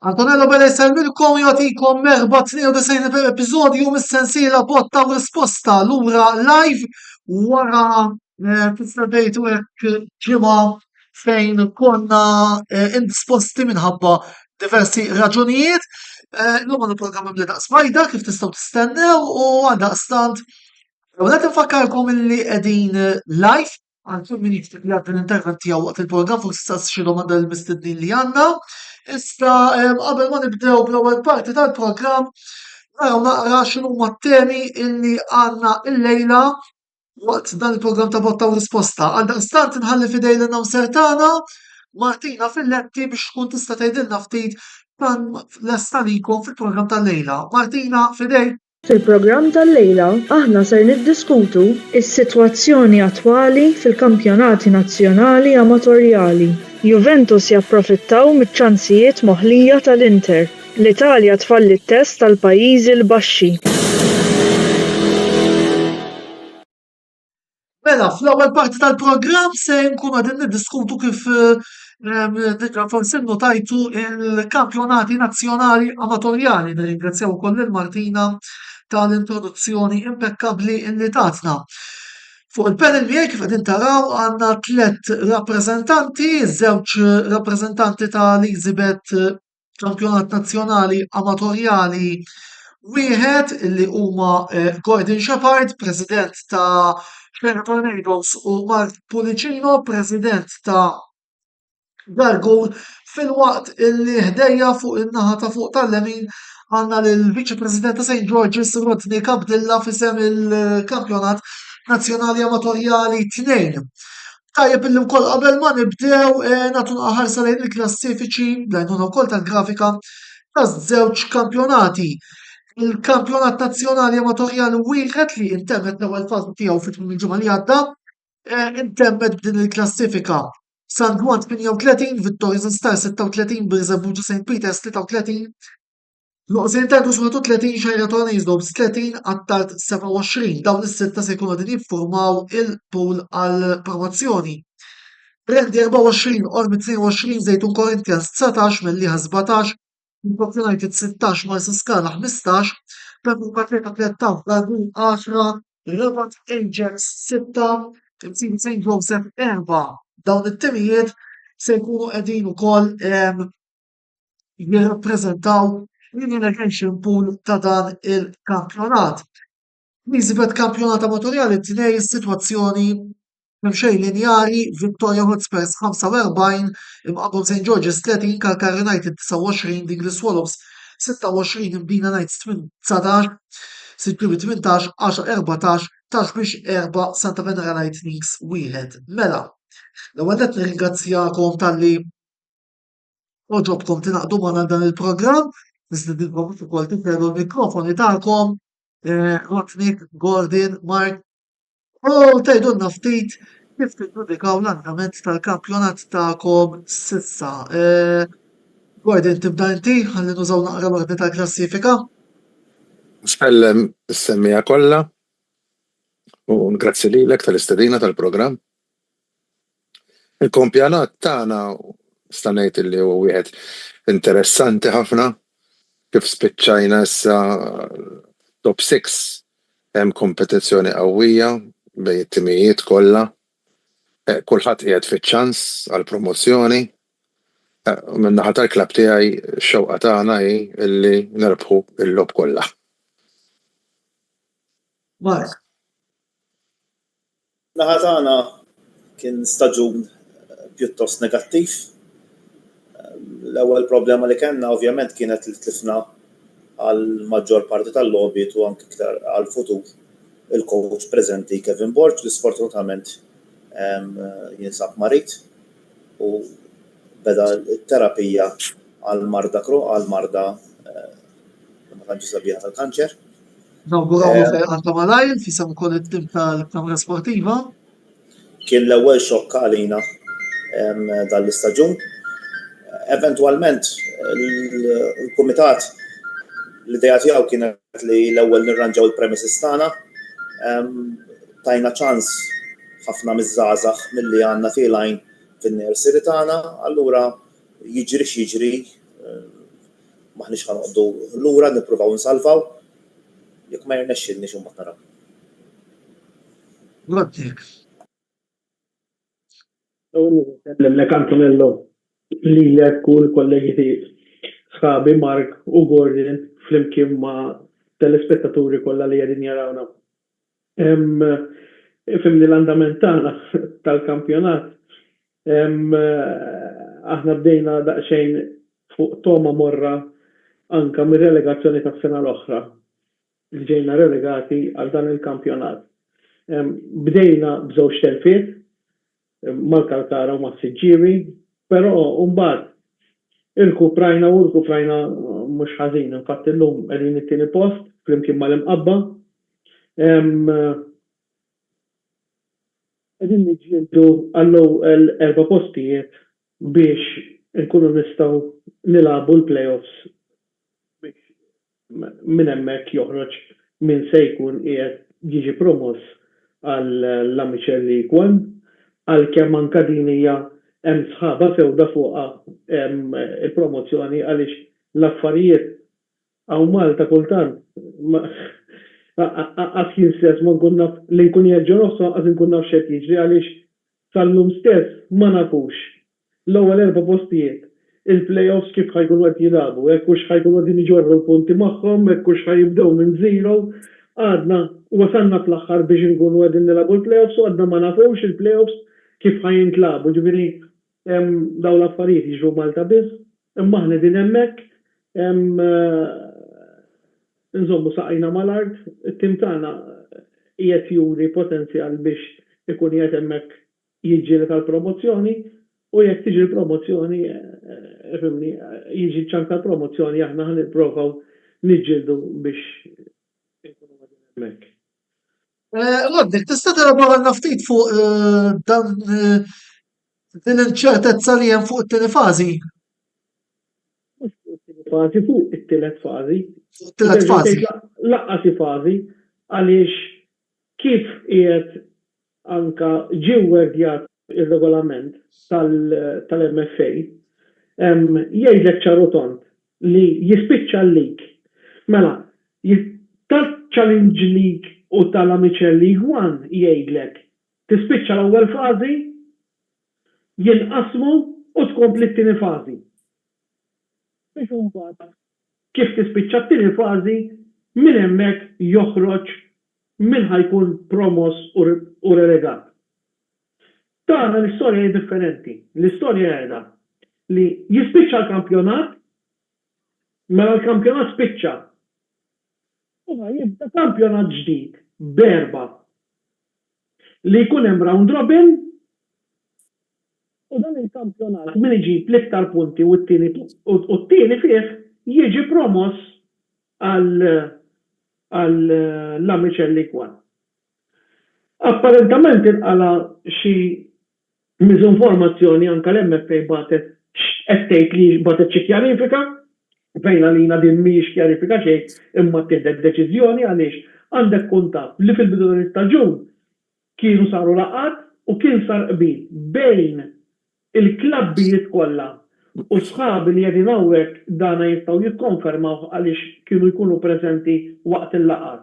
Antonello Bele jselmilkom jagħtikom merħba 92 episodju mis-sensiela botta u risposta lura live wara tista' tgħidu hekk ġimgħa fejn konna indisposti minħabba diversi raġunijiet. Illum il-programm bda daqs fajda kif tistgħu tistennew u għaldaqstant Għunet nfakkarkom illi qegħdin live għal min jixtieq li għad l-intervent tiegħu waqt il-programm fuq stess xi domanda l-mistednin li għandna. Issa qabel ma nibdew bl-ewwel parti tal-programm naraw naqra x'inhuma t-temi illi għandna illejla waqt dan il-programm ta' botta u risposta. Għaldaqstant inħalli fidej l-announcer tagħna Martina Filletti biex tkun tista' tgħidilna ftit kan lesta likom fil-programm tal-lejla. Martina, fidej. Fil-programm tal-lejla aħna ser niddiskutu is-sitwazzjoni attwali fil-kampjonati nazzjonali amatorjali. Juventus japprofittaw miċ-ċansijiet moħħlija tal-Inter. L-Italja tfalli t-test tal-pajjiżi l-baxxi. Mela, fl-ewwel parti tal-programm se nkunu qegħdin niddiskutu kif forsi notajtu il-kampjonati nazzjonali amatorjali. Nirringrazzjaw ukoll il-Martina tal-introduzzjoni impeccabbli illi tatna. Fuq il-panel miegħi kif qegħdin taraw għandna 3 rappreżentanti, żewġ rappreżentanti tal-Elizabeth kampjonat nazzjonali amatorjali wieħed illi huma Gordon Shepard, President ta' Xena Tornadoes u Mark Pulicino, President ta' Gargowl, fil-waqt illi ħdejja fuq in-naħa ta' fuq tal-lemin għandna lill-Viċi President ta' St. George's Rodney Kabdilla fisem il-Kampjonat Nazzjonali Amatorjali 2. Tajjeb illi wkoll qabel ma nibdew nagħtu ħarsa lejn il-klassifiċi lejn wkoll tal-grafika ta' żewġ kampjonati. Il-Kampjonat Nazzjonali Amatorjali wieħed li intemmet l-ewwel fażi tiegħu fit-tmiem il-ġimgħa li għadda intemmet b'din il-klassifika. San Juan 38, Victorious Star 36, Birzabuġu St. Peters 33, Loqsin Tardus 30, Xajra Tornadoes 30, Attart 27. Dawn is-sitta se jkunu qegħdin jiffurmaw il-pool għal promozzjoni. Rendi 24, Ormit 22, Zejtun Corinthians 19, Melliħa 17, Newport United 16, Marsa Scala 15, Pembrun Patriota 13, Gargowl 10, Rabat Angels 6, Imsini St. Joseph 4. Dawn it-timijiet se jkunu qegħdin ukoll jirrappreżentaw l-relegation pool ta' dan il-kampjonat. Elizabeth kampjonat amatorjali t-tnej is-sitwazzjoni m'hemm linjari, Victoria Hotspurs 45, imqabhom St. George's 30, Kalkar United 29, Dingley Swallows 26, Mbina Knights 19, Sitjubi 18, 10-14, tax biex 4 Santa Venera Lightnings 1. Mela, l-ewwel qed nirringrazzjakom talli oġobkom tingħaqdu magħna dan il-programm, nistidilkom ukoll titgħidu l-mikrofoni tagħkom, Rodney, Gordon, Mark, u tgħidulna ftit kif tiġġudikaw l-andament tal-kampjonat tagħkom s'issa. Gordon, tibda inti ħalli nużaw naqra l-ordni tal-klassifika. Nispellem is-semmija kollha u ngrazzi lilek tal-istedina tal-programm. Il-kampjonat tagħna sta ngħid li huwa wieħed interessanti ħafna kif spiċċajna issa top 6 hemm kompetizzjoni qawwija bejn it-timijiet kollha. Kulħadd qiegħed fiċ-ċans għall promozzjoni. Min-naħa tal-klabb tiegħi x-xewqa tagħna hi illi nerbħu l-lob kollha. Mark. Naħa tagħna kien staġun pjuttost negattiv. L-ewwel problema li kellna ovvjament kienet li tlifna għal maġġor parti tal-logħbiet u anke iktar għal futur il-coach preżenti Kevin Borg li sfortunatament jinsab marit u beda t-terapija għal marda ma tantx sabiħa tal-kanċer. Nawgurawlu għanta malajn fisem ukoll it-tim tal-Kamra Sportiva. Kien l-ewwel xokk għalina dal-istaġun. Eventwalment il-kumitat l-idea tiegħu kienet li l-ewwel nirranġaw il-premises tagħna. Tajna ċans ħafna miż-żgħażagħ milli għandna filgħin fin-nursery tagħna, allura jiġri x'jiġri maħniex ħanqoddu lura nippruvaw nsalvaw jekk ma jirnexxilniex imbagħad naraw. Grazzi. Lek Antonello li lek u l-kollegi tiegħi sħabi Mark u Gordon flimkien ma' telespettaturi kollha li qegħdin jarawna. Fimni l-andament tagħna tal-kampjonat. Aħna bdejna daqsxejn fuq toma morra anka mir-relegazzjoni tas-sena l-oħra. Li ġejna relegati għal dan il-kampjonat. Bdejna b'żewġ telfiet mal-Kalkara u mas-Siġġieri, però mbagħad irkuprajna mhux ħażin, infatti llum qegħdin it-tieni post flimkien mal-imqabba. Qegħdin niġġieldu għall-ewwel 4 postijiet biex inkunu nistgħu nilagħbu l-playoffs biex minn hemmhekk joħroġ min se jkun qiegħed jiġi promoss għall-Amichel League One għalkemm anke din hija hemm sħaba sewda fuqha il-promozzjoni għaliex l-affarijiet hawn Malta kultant għas jien stess ma nkun naf li nkun jerġa' nofsa għas nkun naf x'qed jiġri għaliex sal-lum stess ma nafux l-ewwel 4 postijiet il-playoffs kif ħajkunu qed jilagħbu, hekk hux ħajkunu qegħdin iġorru l-punti magħhom, hekk hux ħajibdew minn zero, għadna wasalna fl-aħħar biex nkunu qegħdin nilagħbu l-playoffs u għadna ma nafux il-playoffs kif ħajjintlabu, ġifieri dawn l-affarijiet jiġru Malta biss, imma aħna din hemmhekk nżommu saqajna mal-art, it-tim tagħna qiegħed juri potenzjal biex ikun qiegħed hemmhekk jiġġieled tal-promozzjoni u jekk tiġi l-promozzjoni jiġi ċans tal-promozzjoni aħna ħanipprovaw niġġieldu biex ikunu hemmhekk. Rodnik, tista' tara ftit fuq dan din il-ċertezza li hemm fuq it-tieni fażi? Fuq it-tielet fażi. It-tielet fażi. Laqqas fażi għaliex kif qiegħed anka ġiwwerdjat ir-regolament tal-MFA jgħidlek ċarutont li jispiċċa l-lig. Mela, tal-Challenge League u tal-Amichel League One jgħidlek tispiċċa l-ewwel fażi jinqasmu u tkompli t-tieni fażi. Biex imbagħad kif tispiċċa t-tieni fażi minn hemmhekk joħroġ min ħajkun promoss u relegat. Tara l-istorja hi differenti. L-istorja qiegħda li jispiċċa l-kampjonat mela l-kampjonat spiċċa. U jibda kampjonat ġdid b'4 li jkun hemm round robin u dan il-kampjonat min iġib l-iktar punti u t-tieni fih jiġi promoss għall-Amichel League One. Apparentament inqala xi miżinformazzjoni anke l-MFA batet qed tgħid li batet xi kjarifika fejn għalina din mhijiex kjarifika xejn imma tieħdet deċiżjoni għaliex għandek kuntatt li fil-bidu tal-istaġun kienu saru laqgħat u kien sar qbil bejn il-klabbijiet kollha u sħabi li qegħdin hawnhekk dana jistgħu jikkonfermaw għaliex kienu jkunu preżenti waqt il-laqgħat.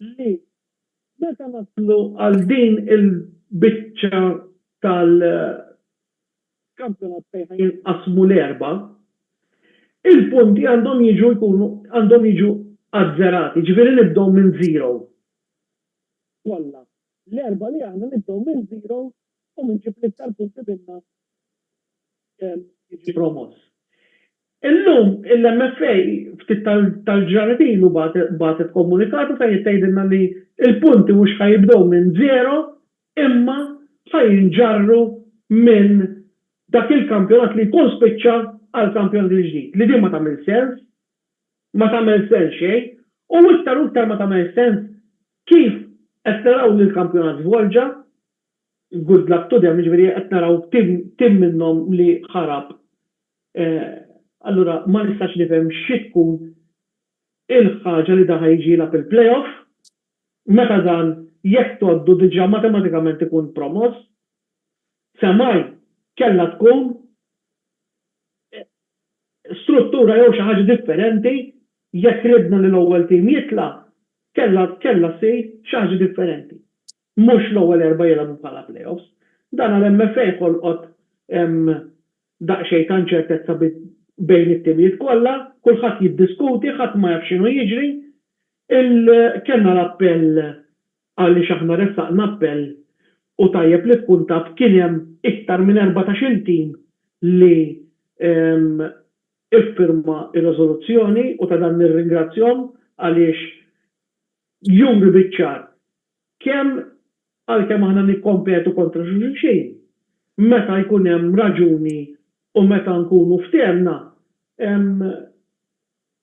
Li meta naslu għal din il-biċċa tal-kampjonat fejn jinqasmu l-4, il-punti għandhom jiġu azzerati, ġifieri nibdew minn zero. Walla, l-4 li għandna nibdew minn zero u minn ġib l-iktar punti binna jiġi promoss. Illum il-MFA ftit tal-ġaratilu batet komunikatu fejn jtgħidilna li il-punti mhux ħajibdew minn zero imma ħajinġarru minn dak il-kampjonat li jkun spiċċa għal kampjonat ġdid. Li din ma tagħmel sens, ma tagħmel sens xejn, u iktar ma tagħmel sens kif qed naraw li l-kampjonat żvolġa, good luck to them, ġifieri qed naraw tim minnhom li ħarab. Allura ma nistax nifhem xi tkun il-ħaġa li daħħa jiġila fil-playoff meta dan jekk tgħoddu diġà matematikament ikun promoss, semaj kellha tkun struttura jew xi ħaġa differenti jekk ridna li l-ewwel tim jitla' kellha ssir xi ħaġa differenti. Mhux l-ewwel erba' jilagħbu bħala playoffs. Dan għall-MFA jħolqot daqsxejn ta' inċertezza bejn it-timijiet kollha, kulħadd jiddiskuti, ħadd ma jaf x'inhu jiġri. Kellna l-appell għaliex aħna ressaqna appell u tajjeb li tkun taf kien hemm iktar minn 14 tim li iffirma ir-riżoluzzjoni u ta' dan nirringrazzjahom għaliex juri biċ-ċar kemm għalkemm aħna nikkompetu kontra xulxin, meta jkun hemm raġuni u meta nkunu ftehmna,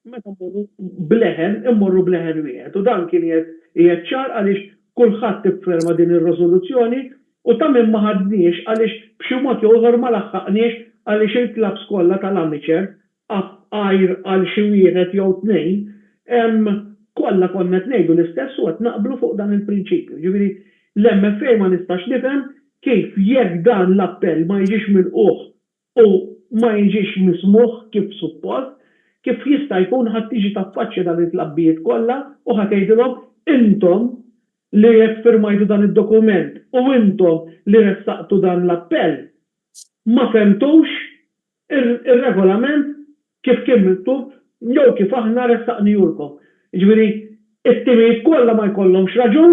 meta immorru bleħen wieħed. U dan kien qiegħed ċar għaliex kulħadd iffirma din ir-riżoluzzjoni u ta' min ma ħadniex għaliex b'xi mod jew ieħor ma laħħaqniex għaliex il-klabs kollha tal-amateur għajr għal xi wieħed jew tnejn kollha konna qed ngħidu l-istess u qed naqblu fuq dan il-prinċipju. Ġifieri l-MFA ma nistax nifhem kif jekk dan l-appell ma jiġix milquh u ma jiġix mismuħ kif suppost, kif jista' jkun ħadd tiġi taffaċċja dan il-klabbijiet kollha u ħadd tgħidilhom intom li jekk firmajtu dan id-dokument u intom li ressaqtu dan l-appell ma femtux ir-regolament kif kien miktub jew kif aħna ressaqnijulkom. Ġifieri it-timijiet kollha ma jkollhomx raġun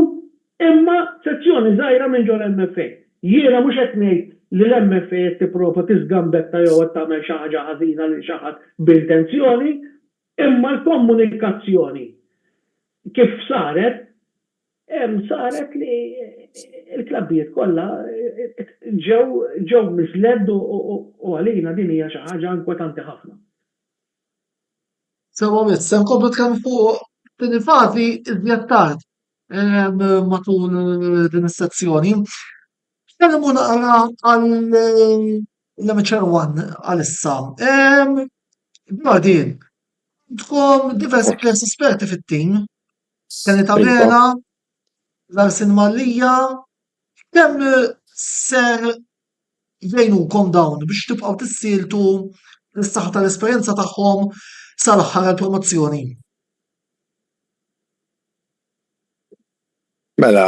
imma sezzjoni żgħira minn ġol MFA. Jiena mhux qed ngħid li l-MFA qed tipprova tiżgambetta jew qed tagħmel xi ħaġa ħażina lil xi ħadd b'intenzjoni, imma l-komunikazzjoni kif saret li l-klabbijiet kollha ġew misled u għalina din hija xi ħaġa inkwetanti ħafna. Sewa biss, se nkomplu tkellmu fuq din il-fażi iżjed tard matul din is-sezzjoni. Tkellmu naqra għall-Amateur One għalissa. Din, tkom diversi players esperti fit-tim, Kenny Tabela, Larsin Mallija, kemm ser jgħinukom dawn biex tibqgħu tissiltu l-saħħa tal-esperjenza tagħhom sal-aħħar għall-promozzjoni? Mela,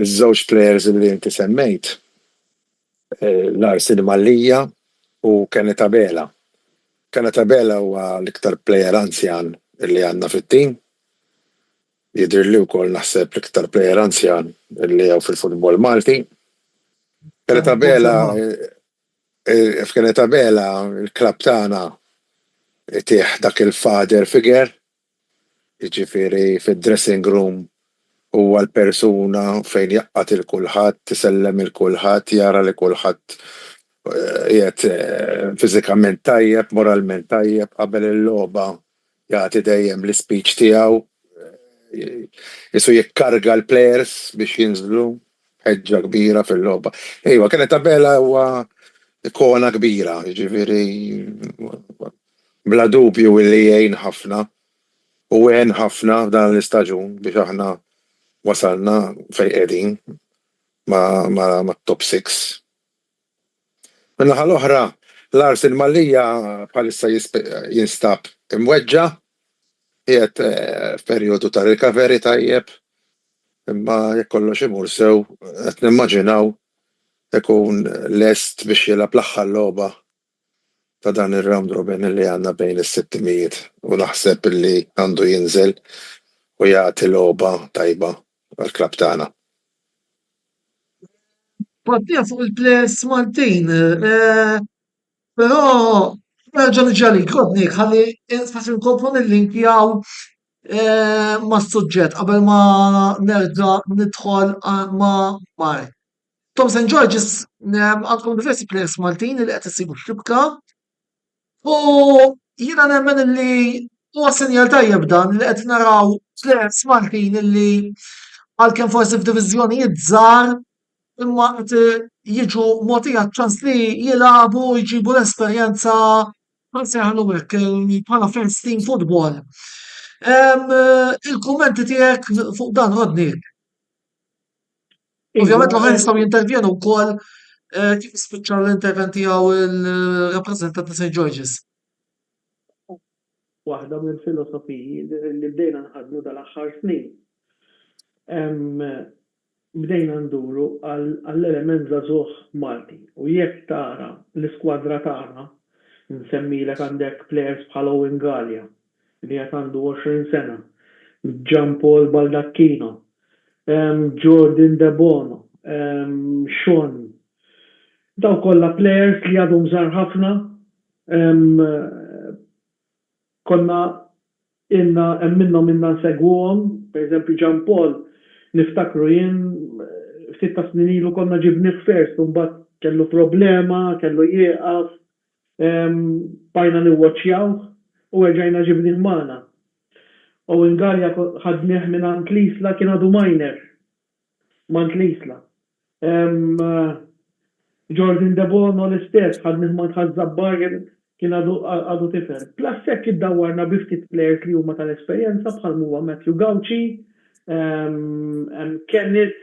iż-żewġ plejers li inti semmejt, Larsin Mallija u Kenny Tabela. Kenny Tabela huwa l-iktar plejer anzjan li għandna fit-tim. Jidher li wkoll naħseb l-iktar plejer anzjan li jew fil-futbol Malti. Kenny Tabela il-klabb tagħna tieħ dak il-father figure, jiġifieri fid-dressing room huwa l-persuna fejn jaqqat il-kulħadd, tisellem il-kulħadd, jara li kulħadd qiegħed fiżikament tajjeb, moralment tajjeb, qabel il-logħba jagħti dejjem l-ispeech tiegħu. Jisu jikkarga l-players biex jinżlu ħeġġa kbira fil-logħba. Ejwa, Kenny Tabela huwa ikona kbira, jiġifieri bla dubju li jgħin ħafna u għen ħafna f'dan l-istaġun biex aħna wasalna fejn qegħdin ma' top 6. Min-naħa l-oħra, Larsin Mallija bħalissa jinstab imweġġa, qiegħed f'perjodu ta' recovery tajjeb, imma jekk kollox imur sew qed nimmaġinaw ikun lest biex jilgħab l-aħħar logħba ta' dan ir-round robin li għandna bejn is-600 u naħseb li għandu jinżel u jagħti logħba tajba għall-klabb tagħna. Pattija fuq il-players Maltin, però nerġa' niġġalik Rodnik ħalli nkomplu nillinkjaw mas-suġġett qabel ma nerġa' nidħol ma' Mark. Tom St. George's għandkom diversi players Maltin li qed isibu xibka u jiena nemmen li huwa sinjal tajjeb dan li qed naraw players Maltin li għalkemm forsi f'diviżjonijiet żgħar imma qed jiġu mogħtija ċans li jilagħbu jġibu l-esperjenza nsejħulu hekk bħala first team football. Il-kummenti tiegħek fuq dan Rodnik. Ovvjament l-oħrajn jistgħu jintervjenu wkoll kif spiċċa l-intervent tiegħu il-rappreżentant ta' St. George's. waħda mill-filosofiji li bdejna nħadmu dal-aħħar snin. Bdejna nduru għall-element żagħżugħ Malti u jekk tara l-iskwadra tagħna nsemmilek għandek plejers bħal Owen Gallia li qed għandu 20 sena, Gian Paul Baldacchino, Jordan De Bono, Sean. Daw kollha plejers li għadhom żgħar ħafna. Konna minnhom nsegwuhom, pereżempju Gian Paul niftakru jien ftit ta' snin ilu konna ġibnih first u mbagħad kellu problema, kellu jieqaf, bajna niwwaċċjaw u reġgħina ġibnih magħna. Owen Gallia ħadnieh minn Ant Lisla kien għadu minor m'Ant Lisla. Jordan De Bono l-istess ħadnieh ma' Zabbar kien għadu tifel. Plus hekk iddawwarna bi ftit plejers li huma tal-esperjenza bħal huwa Matthew Gauci, Kenneth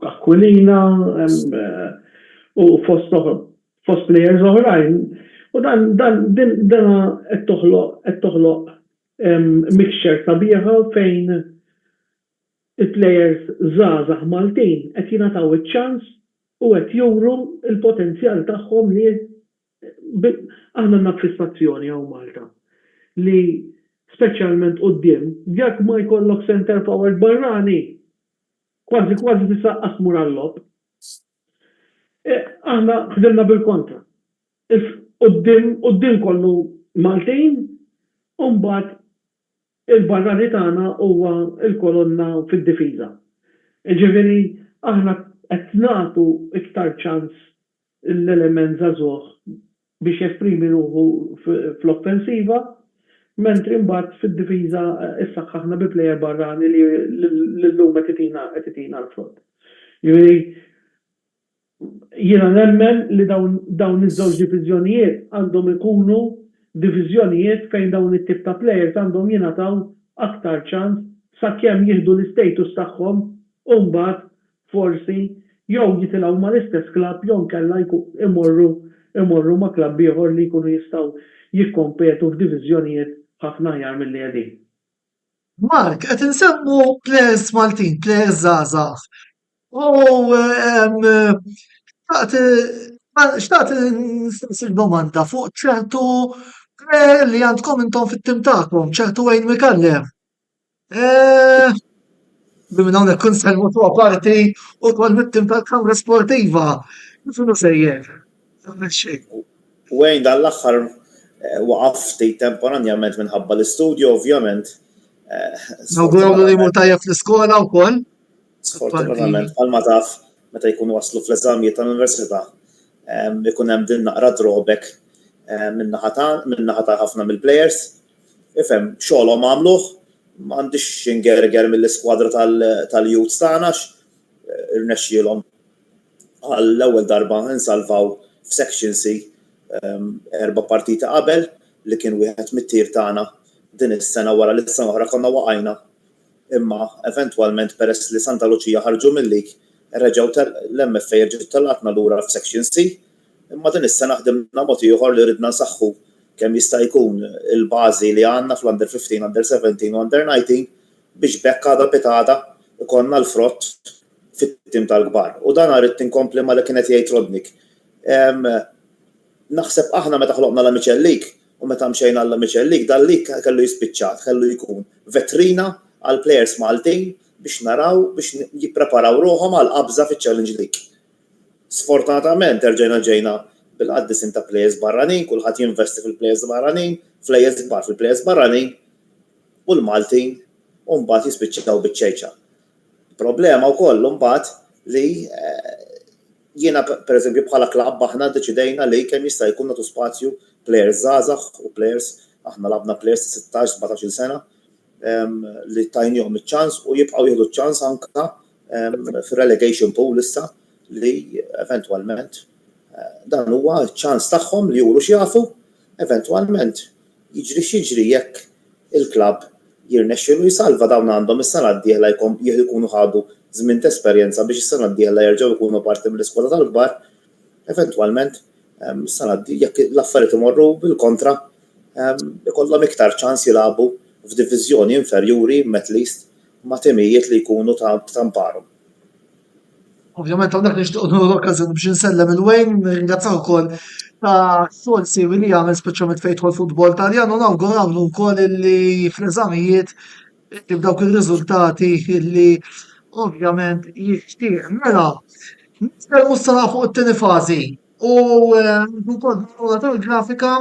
Aquilina u fost players oħrajn. U dan qed toħloq mixture sabiħa fejn il-players żgħażagħ Maltin qed jingħataw iċ-ċans u qed juru l-potenzjal tagħhom li aħna għandna fissazzjoni hawn Malta li speċjalment quddiem jekk ma jkollok center forward barrani kważi tisaqqas mur għall-lob. Aħna ħdilna bil-kontra. Quddiem kollu Maltin u mbagħad il-barrani tagħna huwa l-kolonna fid-difiża. Ġifieri aħna qed nagħtu iktar ċans l-element żagħżugħ biex jesprimi ruħu fl-offensiva, mentri mbagħad fid-difiża issaħħaħna bi plejer barrani li llum qed itina l-frott. Jiena nemmen li dawn iż-żewġ diviżjonijiet għandhom ikunu diviżjonijiet fejn dawn it-tip ta' plejers għandhom jingħataw aktar ċans sakemm jieħdu l-istatus tagħhom u mbagħad forsi jew jitilgħu mal-istess klabb jew kellha imorru ma' klabb ieħor li jkunu jistgħu jikkompetu f'diviżjonijiet ħafna aħjar milli qegħdin. Mark, qed insemmu plejers Maltin, plejers żgħażagħ. Xtaqt nistaqsi domanda fuq ċertu li għandkom intom fit-tim tagħkom, ċertu Wayne McCallum. Bimmin hawnhekk kun selmu tuha parti u kol mit-tim tal-Kamra Sportiva. Kif sejjer? Wayne dal-aħħar waqaf ftit temporanjament minħabba l-istudju ovvjament. Nawguraw li jmur tajjeb fl-iskola wkoll. Sfortunatament bħalma taf meta jkunu waslu fl-eżamijiet tal-università ikun hemm din naqra drawback min-naħa ta' ħafna mill-plejers. Ifhem xogħolhom għamluh, m'għandix ingerger mill-iskwadra tal-youth tagħna irnexxielhom għall-ewwel darba insalvaw f'Section C 4 partita qabel li kien wieħed mit-tir tagħna din is-sena wara li s-sena oħra konna waqajna. Imma eventwalment peress li Santa Lucia ħarġu mill-lig reġgħu l-MFA ġiet talqatna lura f'Section C. Imma din is-sena ħdimna mod ieħor li ridna nsaħħu kemm jista' jkun il-bażi li għandna fl-Under 15, Under 17 u Under 19 biex bekk għadha pitada ikollna l-frott fit-tim tal-kbar. U dan rrid tinkompli ma li kienet jgħid Rodnik. Naħseb aħna meta ħloqna l-Amiċel League u meta mxejna l-Amiċel League dan lig kellu jispiċċat, kellu jkun vetrina għal plejers Maltin biex naraw biex jippreparaw ruħhom għal qabża fiċ-Challenge League. Sfortunatament ġejna bil-qaddisin ta' plejers barranin, kulħadd jinvesti fil-plejers barranin, flejers kbar fil-plejers barranin u l-Maltin u mbagħad jispiċċaw biċ-ċejċa. Problema wkoll mbagħad li jiena pereżempju bħala klabb aħna ddeċidejna li kemm jista' jkun nagħtu spazju plejers żgħażagħ u plejers aħna labna plejers 16-17 sena li tajnihom iċ-ċans u jibqgħu jieħdu ċ-ċans anke fir-relegation pool issa li eventwalment dan huwa ċ-ċans tagħhom li juru x'jafu eventwalment jiġri jekk il-klabb jirnexxielu jisalva dawn għandhom is-sena d-dieħla jkunu ħadu żmien ta' esperjenza biex is-sena d-dieħla jerġgħu jkunu parti mill-iskola tal-kbar, eventwalment is-sena jekk l-affarijiet imorru bil-kontra ikollhom iktar ċans jilagħbu f'diviżjoni inferjuri at least ma' timijiet li jkunu ta' mparu. Ovvjament hawnhekk nixtieq l-okkażjoni biex insellem il-Wayne, nirringrazzjaw ukoll ta' xogħol siewi li jagħmel speċjalment fejn jidħol futbol Taljan u nawgurawlu wkoll illi fl-eżamijiet b'dawk ir-riżultati illi ovvjament jixtieq. Mela, nitkellmu s-sena fuq it-tieni fażi u wkoll tal-grafika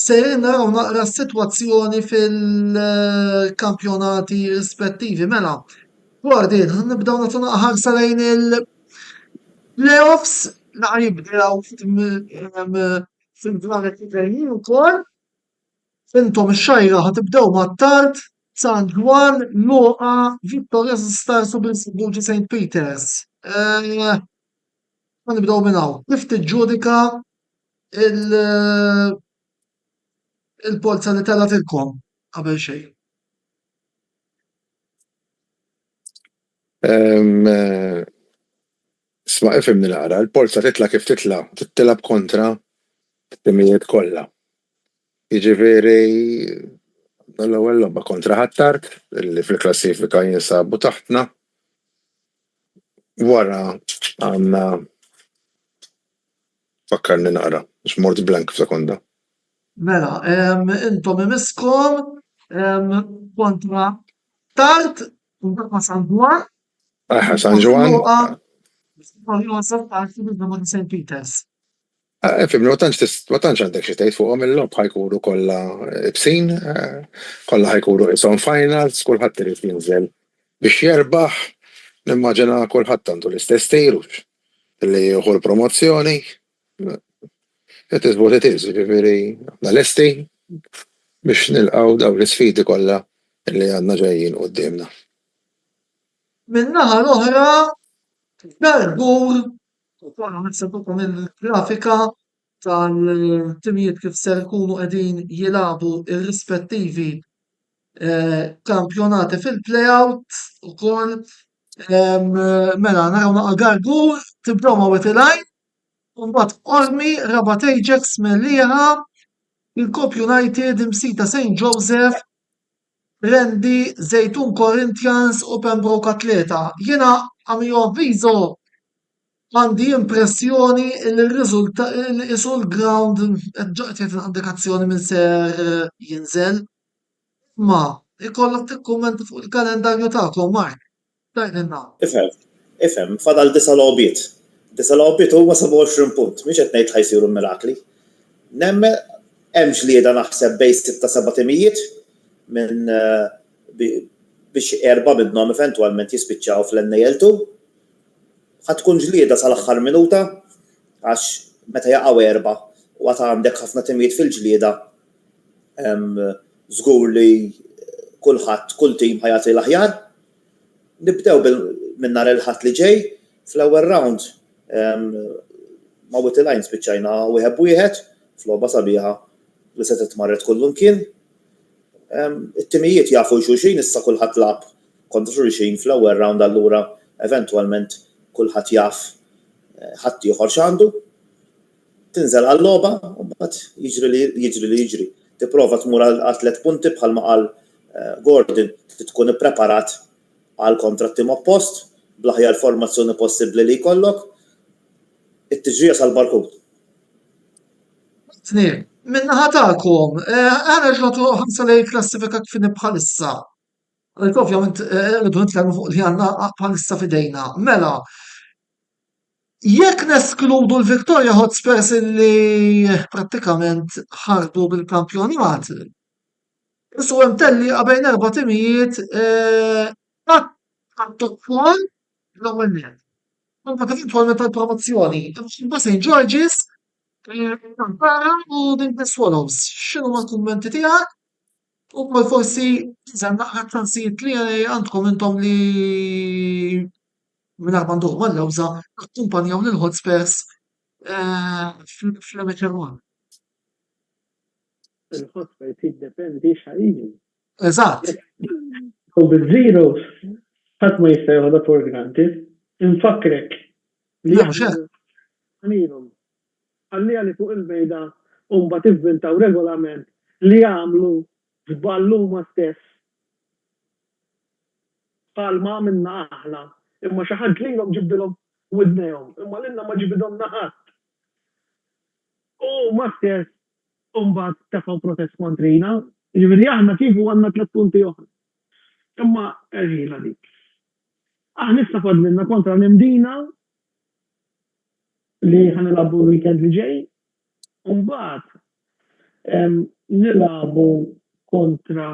sejrin naraw naqra s-sitwazzjoni fil-kampjonati rispettivi. Mela, dwar din nibdew nagħtu ħarsa lejn il-playoffs naqra jibdew fil-dwar it-tgħin ukoll. Intom ix-xajra ħatibdew mat-Tart, San Juan, Luqa, Victoria Stars u Bulġi St. Peters. Ma nibdew minn hawn. Kif tiġġudika il-polza li telgħatilkom qabel xejn? Isma' ifhimni naqra, il-polza titla' kif titla' tittilab kontra t-timijiet kollha. Jiġifieri l-ewwel logħba kontra ħadd-Tart illi fil-klassifika jinsabu taħtna. Wara għandna fakkarni naqra biex mort blank f'sekonda. Mela, intom imiskom kontra Tart u ma' San Juan. San Juan. St. Peters. Fimni, ma tantx għandek xi tgħid fuqhom il-logħb ħajkunu kollha bsin, kollha ħajkunu ishom finals, kulħadd irid jinżel biex jerbaħ. Nimmaġina kulħadd għandu l-istess tirux li jieħu l-promozzjoni. It is what it is, ġifieri aħna lesti biex nilqgħu dawn l-isfidi kollha li għandna ġejjin qudiemna. Min-naħa l-oħra Dargur ukoll ħansibkom il-grafika tal-timijiet kif ser ikunu qegħdin jilagħbu ir-rispettivi kampjonati fil-playout ukoll. Mela naraw naqa' Gargur tibdew ma' Wetilajn u mbagħad Ormi, Rabat Ajax, Mellieħa, il-Kop United, Msita St. Joseph, Rendi, Zejtun Corinthians u Pembroke Atleta. Jiena għamiju avviżo għandi impressjoni il-isu l-ground ġaqt indikazzjoni minn ser jinżel. Ma, ikollok tikkummenti fuq il-kalendarju tagħkom, Mark. Dajninna. Ifhem, fadal 9 logħbiet. 9 logħbiet huma 27 punt, mhix qed ngħid ħajsiru mirakli. Nemmen hemm ġlieda naħseb bejn 6-7 timijiet minn biex 4 minnhom eventwalment jispiċċaw fl-NAL2. ħatkun ġlieda sal-aħħar minuta għax meta jaqgħu 4 u għad għandek ħafna timijiet fil-ġlieda żgur li kull tim ħajati l-aħjar. Nibdew minn nhar il-ħadd li ġej fl-ewwel round ma' Wetilajn spiċċajna 1-1 f'logħba sabiħa li se titmarret kull imkien. It-timijiet jafu xulxin issa kulħadd lagħab kontra xulxin fl-ewwel round allura eventwalment kulħadd jaf ħadd ieħor x'għandu. Tinżel għall-logħba u mbagħad jiġri li jiġri. Tipprova tmur għal 3 punti bħalma qal Gordon tkun ippreparat għal kontra t-tim oppost bl-aħjar formazzjoni possibbli li jkollok. It-tiġrija sal-barkut. Min-naħa tagħkom, għana ġlotu 5 lej klassifika kif bħalissa. Ovvjament rridu nitkellmu fuq li għandna bħalissa f'idejna. Mela, jekk neskludu l-Victoria Hotspurs li prattikament ħardu bil-kampjonat, issu hemm telli qabel 4 timijiet għat-top-1 l-ewwel net. Mbagħad eventwalment tal-promozzjoni. St. George's, Tampara u Dingley Swallows. X'inhu l-kummenti tiegħek? U forsi żemm naqra transijiet li għandkom intom li minn armanduhom mal-lewża akkumpanjaw lil Hotspurs fl-Amateur One. Il-Hotspurs jiddependi x'ħajjiġi. Eżatt. U bil-zeros ħadd ma jista' jieħodha for granted. Infakrek li għalihom ħalli fuq il-mejda u mbagħad ivvintaw regolament li għamlu żballu ma stess bħalma minna aħna, imma xi ħadd lilhom ġibdilhom widnejhom, imma lilna ma ġibidhom naħat. U ma stess mbagħad tefgħu protest kontrina, jiġifieri aħna kieku għandna 3 punti oħra. Imma ħila dik. Aħna issa fadlilna kontra l-Imdina li ħanilagħbu l-weekend li ġej, u mbagħad nilagħbu kontra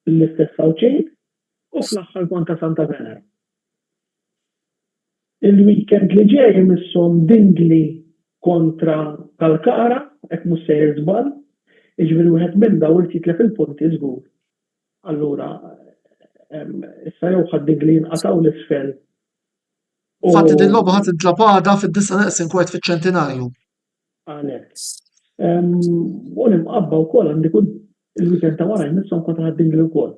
l-istess Awċejn u fl-aħħar kontra Santa Venera. Il-weekend li ġej imisshom Dingli kontra Kalkara, hekk mhux sejjer żball, jiġifieri wieħed minn dawn jitlef il-punti żgur. Allura issa jew ħadd Dingli jinqataw l-isfel. Fatti din logħba ħadd intlapata fid-9 fiċ-ċentenarju. Għalhekk. U nimqabba wkoll għandi kull il-weekend ta' wara jmisshom kontra Dingli wkoll.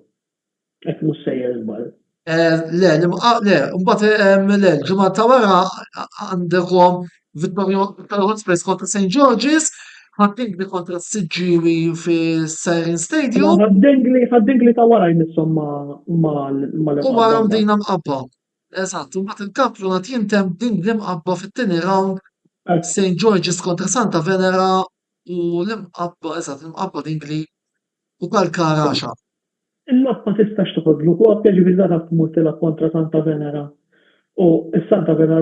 Hekk mhux sejjer żball. Le, mbagħad l-ġimgħa ta' wara għandkom Vittorio Hotspurs kontra St. George's, ħadd kontra s-Siġġiewi fi Siren Stadium. Ħad-Dingli ta' wara jmisshom ma' U wara mdejna mqabba. Eżatt, mbagħad il-kampjonat jintem Dingli mqabba fit-tieni round St. George's kontra Santa Venera u l-imqabba, eżatt, l-imqabba Dingli u Kalkara għaxa. Il-lobba tistax toħodlu koppja ġifieri ta' tmur tilgħab kontra Santa Venera. U s-Santa Venera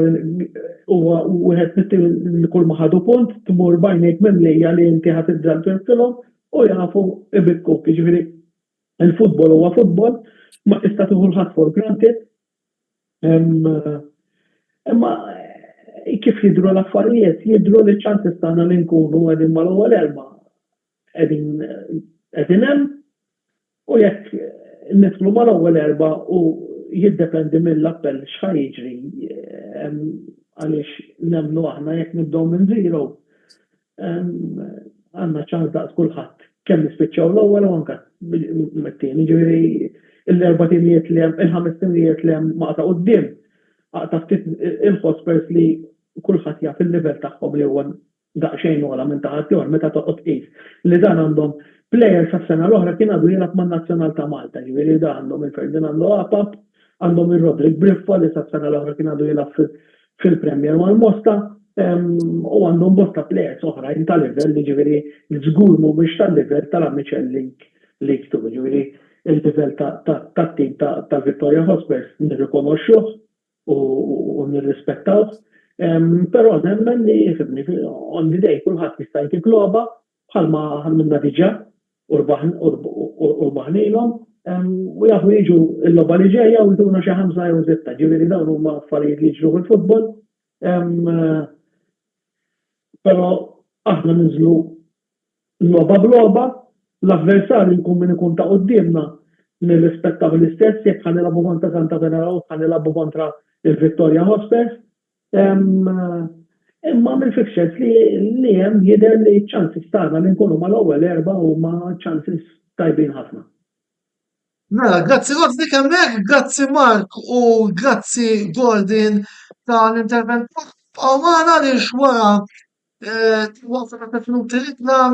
huwa wieħed li kull ma ħadu punt tmur bajnejk mimlija li inti ħadd idżal tirtilhom u jafu ibikkuk. Jiġifieri il-futbol huwa futbol, ma tista' tieħu l-ħadd for granted. Imma kif jidhru l-affarijiet, jidhru li ċ-ċansis tagħna li nkunu qegħdin mal-ewwel erba' qegħdin hemm u jekk nidħlu mal-ewwel erba' u jiddependi mill-appell x'ħa jiġri għaliex nemmnu aħna jekk nibdew minn zero għandna ċans daqs kulħadd kemm nispiċċaw l-ewwel u anke mit-tieni. Ġifieri l-erba' timijiet li hemm il-ħames timijiet li hemm maqta' quddiem aqta' ftit il-Hotspurs li kulħadd jaf il-livell tagħhom li huwa daqsxejn ola minn taħat ieħor meta toqgħod qis li dan għandhom plejers tas-sena l-oħra kien għadu jilgħab man-Nazzjonal ta' Malta, ġifieri dan għandhom il-Ferdinando Apap, għandhom il-Rodrik Briffa li sas-sena l-oħra kien għadu jilgħab fil-Premier mal-Mosta u għandhom bosta plejers oħrajn ta' livell li ġifieri żgur mhumiex tal-livell tal-Amichel League Two, ġifieri il-livell tat-tim tal-Victoria Hotspurs nirrikonoxxuh u nirrispettawh, però nemmen li on the day kulħadd jista' jkun logħba bħalma ħalminna diġà urbaħnilhom u jafu jiġu l-logħba li ġejja u jtuna xi 5 jew 6, ġifieri dawn huma affarijiet li jiġru fil-futbol. Però aħna niżlu logħba b'logħba, l-avversarju jkun min ikun ta' qudiemna nirrispettaw l-istess jekk ħanilagħbu kontra Santa Venera u ħanilagħbu kontra il-Victoria Hotspurs. Imma mill-fixtures li hemm jidher li ċ-ċansis tagħna li nkunu mal-ewwel erba' huma ċansis tajbin ħafna. Mela, grazzi Rodrik hemmhekk, grazzi Mark u grazzi Gordon tal-intervent magħna għaliex wara waqfa ta' minuti ritlam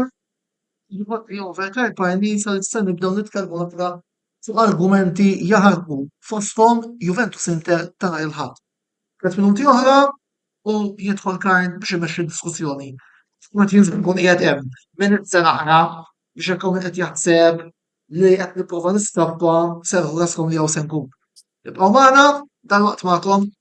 overtime pajnisa li se nibdew nitkellmu aktar fuq argumenti jaħarqu fosthom Juventus Inter tara il-ħadd. 3 minuti oħra u jidħol Karn biex imexxi diskussjoni. Ma tinżel nkun qiegħed hemm min se naqra biex ikun qed jaħseb li qed nipprova niskappa serħu raskom li hawn se nkun. Ibqgħu magħna dalwaqt magħkom.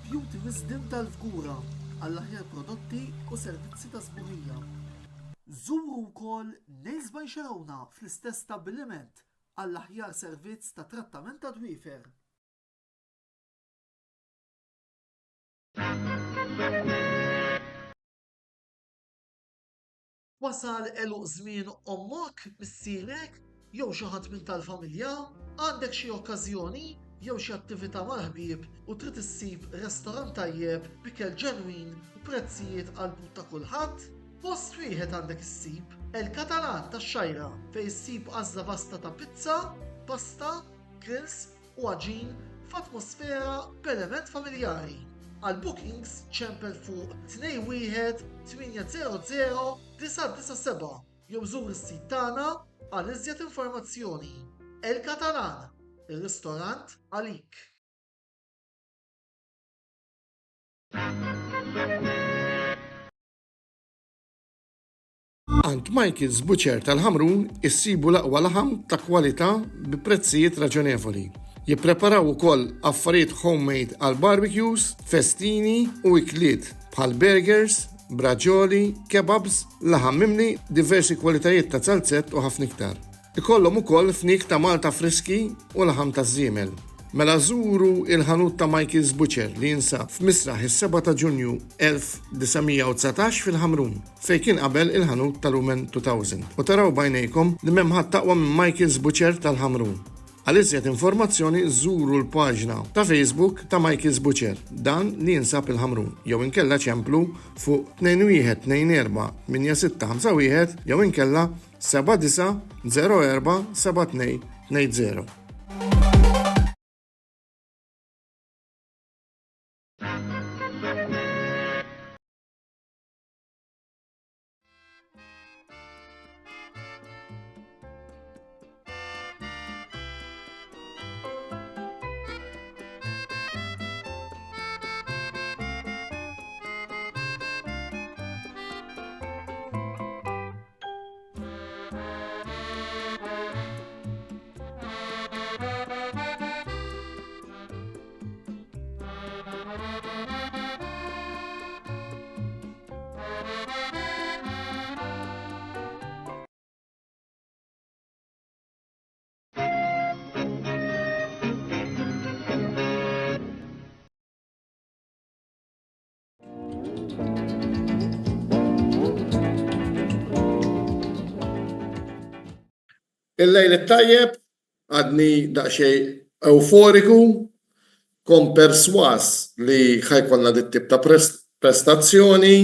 Beauty Wisdom tal-Fgura għall-aħjar prodotti u servizzi ta' sbuħija. Żuru wkoll Nails by Xarawna fl-istess stabbiliment għall-aħjar servizz ta' trattament ta' dwiefer. Wasal eluq żmien ommok, missierek, jew xi ħadd minn tal-familja, għandek xi okkażjoni jew xi attività mal-ħbieb u trid issib restorant tajjeb b'ikel ġenwin u prezzijiet qalbut ta' kulħadd? Post wieħed għandek issib El Catalan tax-Xajra fejn issib għażla vasta ta' pizza, pasta, grills u għaġin f'atmosfera b'element familjari. Għal bookings ċempel fuq 21 800 997 jew żur is-sit tagħna għal iżjed informazzjoni. El Catalan, ir-ristorant għalik. Għand Michael's Butcher tal-Ħamrun issibu l-aqwa laħam ta' kwalità bi prezzijiet raġonevoli. Jippreparaw ukoll affarijiet homemade għal barbecues, festini u ikliet bħal burgers, braġoli, kebabs, laħam mimni, diversi kwalitajiet ta' salzett u ħafna iktar. Ikollhom ukoll fnik ta' Malta friski u laħam ta' żiemel. Mela żuru il-ħanut ta' Michael's Butcher li jinsab f'Misraħ is-7 ta' Ġunju 1919 fil-Ħamrun, fejn kien qabel il-ħanut tal-Lumen 2000. U taraw bajnejkom li m'hemm ħadd taqwa minn Michael's Butcher tal-Ħamrun. Għal iżjed informazzjoni żuru l-paġna ta' Facebook ta' Michael's Butcher, dan li jinsab il-Ħamrun, jew inkella ċemplu fuq 2124 8651 jew inkella 7904 7220. Il-lejl it-tajjeb għadni daqsxejn euforiku, kon perswas li ħajkonna dit-tip ta' prestazzjoni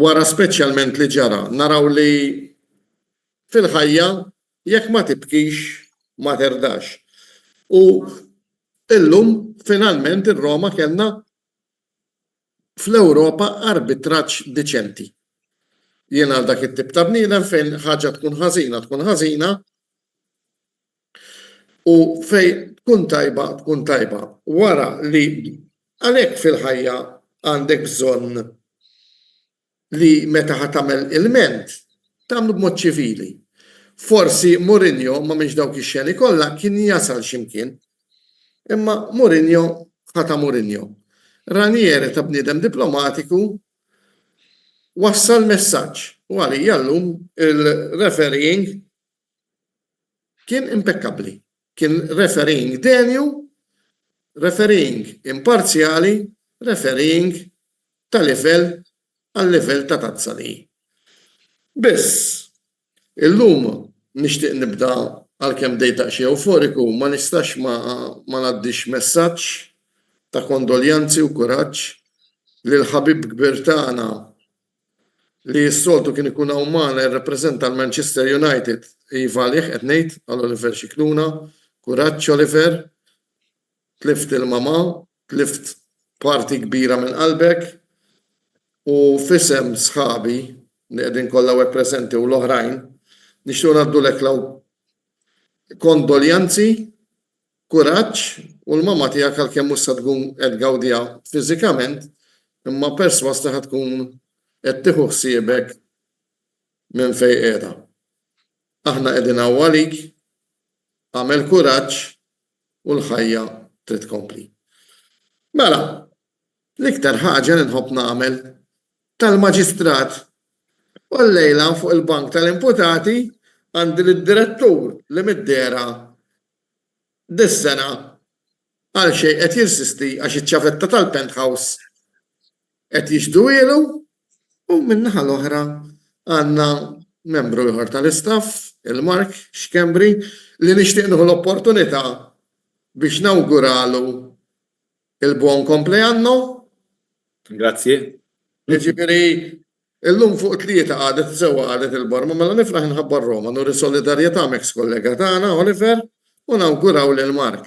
wara speċjalment li ġara. Naraw li fil-ħajja jekk ma tibkix ma terdax. U illum finalment ir-Roma kellna fl-Ewropa arbitraġġ deċenti. Jien għal dak it-tip ta' bniedem fejn ħaġa tkun ħażina u fejn tkun tajba. Wara li għalhekk fil-ħajja għandek bżonn li meta ħatamel il-ment tagħmlu b'mod ċivili. Forsi Mourinho ma mhix dawk ix-xeni kollha kien jasal x'imkien. Imma Mourinho ħata Mourinho. Ranieri ta' bniedem diplomatiku wassal messaġġ u għalija llum il-refereeing kien impeccabli. Kien refereeing denju, refereeing imparzjali, refereeing ta' livell għal livell ta' tazzali. Biss, illum nixtieq nibda għalkemm dejta xi euforiku ma nistax ma ngħaddix messaġġ ta' kondoljanzi u kuraġġ lil ħabib kbir tagħna li s-soltu kien ikun hawn jirrappreżenta l-Manchester United iva għalih qed ngħid għal Oliver Xikluna, kuraġġ Oliver, tlift il-mama, tlift parti kbira minn qalbek u fisem sħabi li qegħdin kollha hekk preżenti u l-oħrajn nixtiequ ngħaddulek law kondoljanzi, kuraġġ u l-mama tiegħek għalkemm mhux se tkun qed gawdija fiżikament imma perswas li tkun qed tieħu ħsiebek minn fejn qiegħda. Aħna qegħdin hawn għalik, għamel kuraġġ u l-ħajja trid tkompli. Mela, l-iktar ħaġa li nħobb nagħmel tal-maġistrat u llejla fuq il-bank tal-imputati għandi lid-direttur li mid-dera dis-sena għal xejn qed jirsisti għax iċ-ċavetta tal-penthouse qed jixdu ilu u min-naħa l-oħra għandna membru ieħor tal-istaff, il-Mark Xkembri, li nixtieq nieħu l-opportunità biex nawguralu il-buon compleanno. Grazzi. Jiġifieri illum fuq tlieta għadet sewwa għadet il-Borma mela nifraħ inħabbar Roma nuri solidarjetà mek kollega tagħna Oliver u nawguraw lil Mark.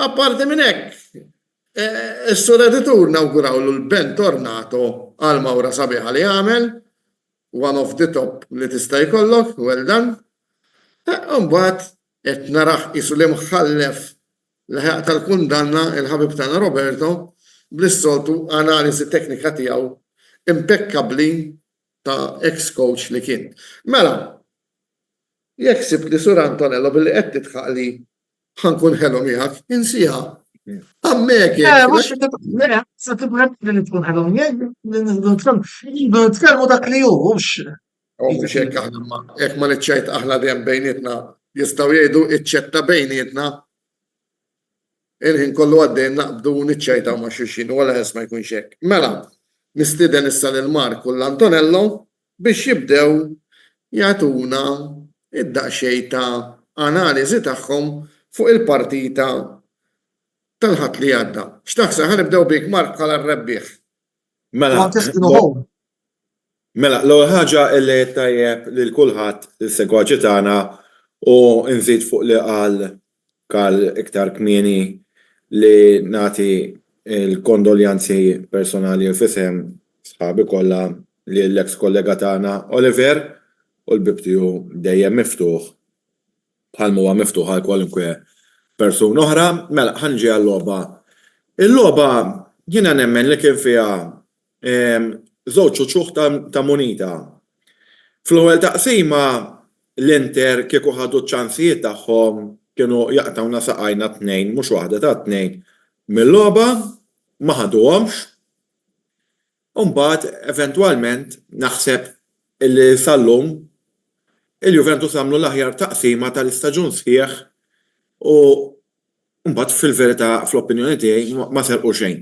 Apparti minn hekk, is-sur editur nawgurawlu l-Ben Tornato għal mawra sabiħa li għamel, one of the top li tista' jkollok, well done. Mbagħad qed naraħ isu li mħallef l-ħaq tal-kundanna il-ħabib tagħna Roberto bl-soltu analiżi teknika tiegħu impeccabli ta' ex-coach li kien. Mela, jekk sibt li Sur Antonello billi qed titħaq li ħankun ħelu miegħek, insiha. Għammek se tibgħet li tkun ħelhom nitkellmu dak li hu mhux. Mhux hekk aħna jekk ma niċċajt aħna dejjem bejnietna jistgħu jgħidu iċċetta bejnietna. Il-ħin kollu għaddejn naqbdu niċċajtaw ma' xulxin wala ħess ma jkunx hekk. Mela, nistieden issa lil Mark u l-Antonello biex jibdew jagħtuna id-daqsxejn ta' analiżi tagħhom fuq il-partita tal-ħadd li għadda. X'taħseb ħanibdew bik Mark bħala r-rebbieħ. Mela, l-ewwel ħaġa li tajjeb lil kulħadd is-segwaġi tagħna u nżid fuq li qal iktar kmieni li nagħti il-kondoljanzi personali fisem sħabi kollha li l-ex kollega tagħna Oliver u l-bib tiegħu dejjem miftuħ bħalma huwa miftuħ għal kwalunkwe persuna oħra. Mela ħanġi għall-logħba. Il-logħba jiena nemmen li kien fiha żewġ ċuċuħ ta' munita. Fl-ewwel taqsima l-Inter kieku ħadu ċ-ċansijiet tagħhom kienu jaqtawna saqajna tnejn, mhux waħda ta' tnejn. Mill-logħba ma ħaduhomx. U mbagħad eventwalment naħseb illi sal-lum il-Juventus għamlu l-aħjar taqsima tal-istaġun sħiħ u mbagħad fil-verità fl-opinjoni tiegħi ma serqu xejn.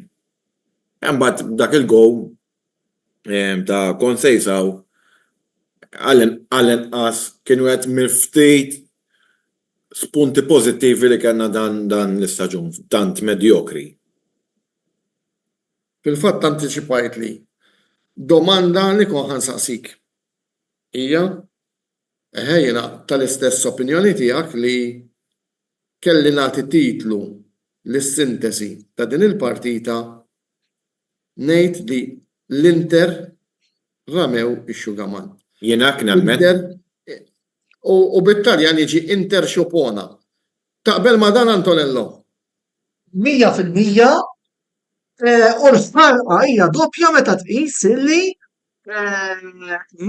Mbagħad dak il-gow ta' Konsejsaw għall-inqas kienu qed miftit spunti pożittivi li kellna dan l-istaġun tant medjokri. Fil-fatt antiċipajt li domanda li kon ħansaqsik hija ħejjina tal-istess opinjoni tiegħek li kelli nagħti titlu lis-sintesi ta' din il-partita ngħid li l-Inter ramew ix-xugaman. Jiena nemmen. U bit-Taljan jiġi Inter xopona. Taqbel ma dan Antonello? 100% u l-farqa hija doppja meta tqis illi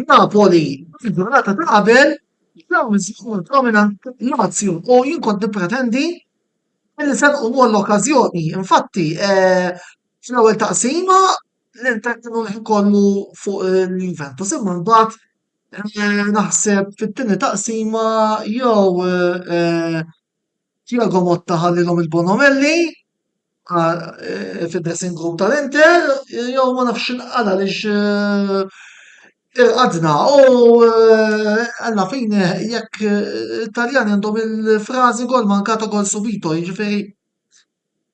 Napoli il-ġurnata ta' qabel dawn iżgħu dominant Lazio u jien kont nippretendi illi se nqumu l-okkażjoni. Infatti fl-ewwel taqsima l-Inter kienu jkollu fuq il-Juventus imma mbagħad naħseb fit-tieni taqsima jew Thiago Motta ħallilhom il-Bonomelli fid-dressing room tal-Inter jew ma nafx inqal għaliex irqadna u alla fine jekk Italjani għandhom il-frażi gol mankato gol subito, jiġifieri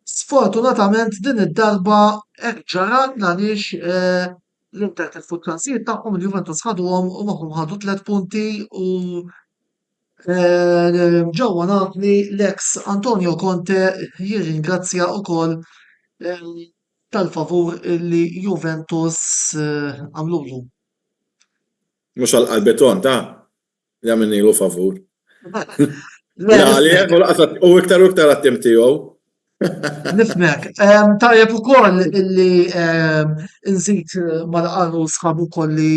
sfortunatament din id-darba hekk ġara għaliex l-Inter tilfu t-ċansijiet tagħhom il-Juventus ħaduhom u magħhom ħadu 3 punti u ġewwa Napli l-ex Antonio Conte jirringrazzja wkoll tal-favur li Juventus għamlulu. Mhux għall-qalbeton ta' li għamilnilu favur. U iktar u iktar għattim tiegħu. Nifmek. Tajjeb ukoll illi nżid mal-qalu sħabu kolli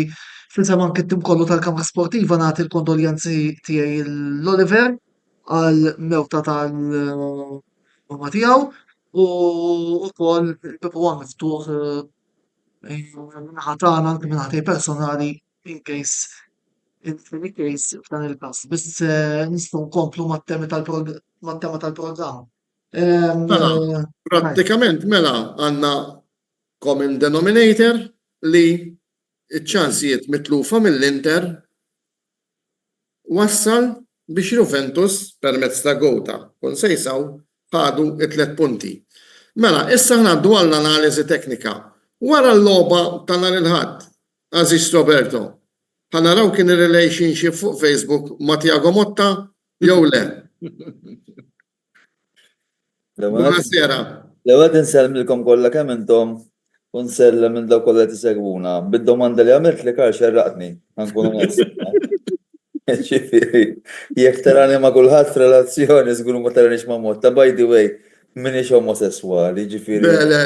fil-sem anke t-tim kollu tal-Kamra Sportiva nagħti l-kondoljanzi tiegħi l-Oliver għal-mewta tal-mama tiegħu u wkoll il-Pepu huwa miftuħ minnaħa tagħna anke minnaħa tiegħi personali in case f'dan il-każ. Biss nistgħu nkomplu mat-tema tal-programm. Prattikament mela għandna common denominator li iċ-ċansijiet mitlufa mill-Inter wassal biex Juventus permezz ta' gowta konsejsaw ħadu 3 punti. Mela, issa ħnaddu għall-analiżi teknika. Wara l-logħba ta' nhar il-ħadd, Aziz Roberto, ħanaraw kien ir-relationship fuq Facebook ma' Tiago Motta jew le. Buonasera. L-ewwel insellmilkom kollha kemm intom u nsellem minn dawk kollha tisegwuna. Bid-domanda li għamilt li Karl xerraqtni, ħankun onest. Ġifieri, jekk tarani ma' kulħadd f'relazzjoni żgur ma taranix ma' Motta. By the way, minix omosessuali, ġifieri. Le,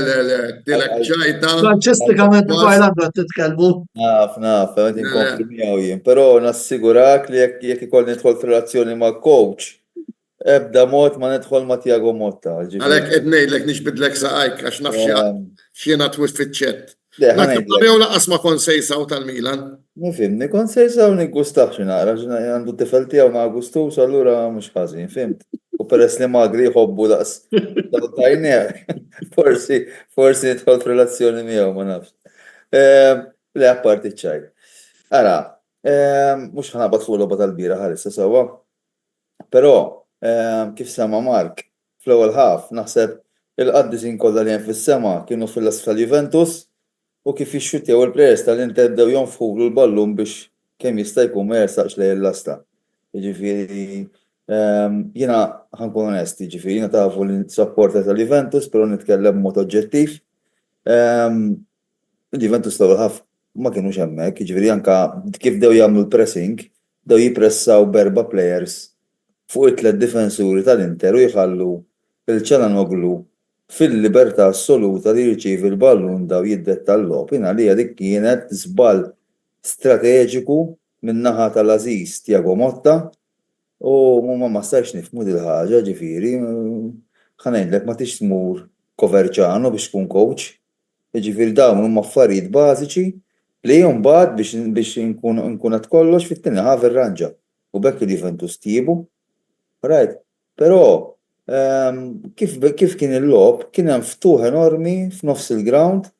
dilek ġajta. Franċistikament b'Irlanda titkellmu. Naf, għed inkompli miegħu jien, però nassigurak li jekk ikolli nidħol f'relazzjoni ma' coach, ebda mod ma nidħol ma' Tiago Motta. Għalhekk qed ngħidlek nixbidlek saqajk għax naf x'jiena twif fiċ-ċett. Le, Jew laqas ma konsejsaw tal-Milan. Nifimni, konsejsaw niggustax naqra, għandu tifel tiegħu ma' gustus, allura mhux ħażin, fimt. U peress li magri jħobbu daqs tajner, forsi nidħol f'relazzjoni miegħu ma nafx. Le apparti ċaj. Ara, mhux ħanaqbad fuq l-logħba tal-bira ħalissa sewwa. Però kif sema Mark, fl-ewwel ħaf naħseb il-qaddisin kollha li hemm fis-sema kienu fil-las tal-Juventus u kif ixxuttew il-plejers tal-Inter bdew jonfħulu l-ballun biex kemm jista' jkun ma jersaqx lejn l-asta. Jiġifieri jiena ħankun onesti, jiġifieri jiena tafu l-supporter tal-Juventus, però nitkellem b'mod oġġettiv. Il-Juventus l-ewwel ħaf ma kienux hemmhekk, jiġifieri anke kif bdew jagħmlu l-pressing, bdew jippressaw b'4 plejers fuq it-3 difensuri tal-Inter u jħallu il-Çalhanoğlu fil-libertà assoluta li jirċievi l-ballun daw jiddetta l-logħb. Jiena li dik kienet żball strateġiku min-naħa tal-Aziz Tiago Motta u ma stax nifhmu dil ħaġa ġifieri ħanejdlek ma tix tmur Coverciano biex tkun coach. Ġifieri dawn huma affarijiet bażiċi li mbagħad biex inkun qed kollox fit-tieni ħaf irranġa u bekk il-Juventus tiebu. Right, però kif kien il-logħb kien hemm ftuħ enormi f'nofs il-ground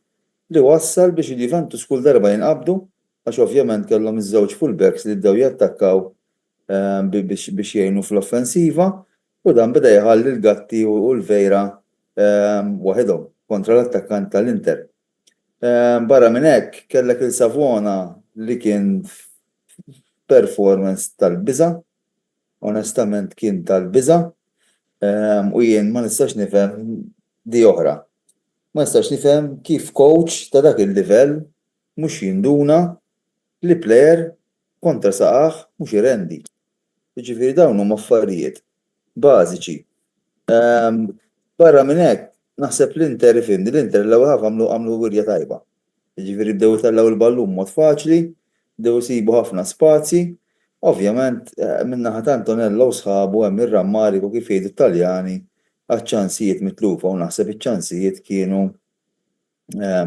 li wassal biex il-Juventus kull darba jinqabdu għax ovvjament kellhom iż-żewġ fullbacks li bdew jattakkaw biex jgħinu fl-offensiva u dan beda jħalli l-Gatti u l-Vejra waħedhom kontra l-attakkant tal-Inter. Barra minn hekk kellek il-Savona li kien performance tal-biża', onestament kien tal-biża'. U jien ma nistax nifhem di oħra. Ma nistax nifhem kif coach ta' dak il-livell mhux jinduna li plejer kontra saqaħ mhux irendi. Jiġifieri dawn huma affarijiet bażiċi. Barra minn hekk naħseb l-Inter ifhimni, l-Inter l-ewwel ħaf għamlu wirja tajba. Jiġifieri bdew itellaw il-ballun mod faċli, bdew isibu ħafna spazji. Ovvjament, min-naħa ta' Antonello u sħabu hemm ir-rammariku kif jgħidu Taljani għaċ-ċansijiet mitlufa u naħseb iċ-ċansijiet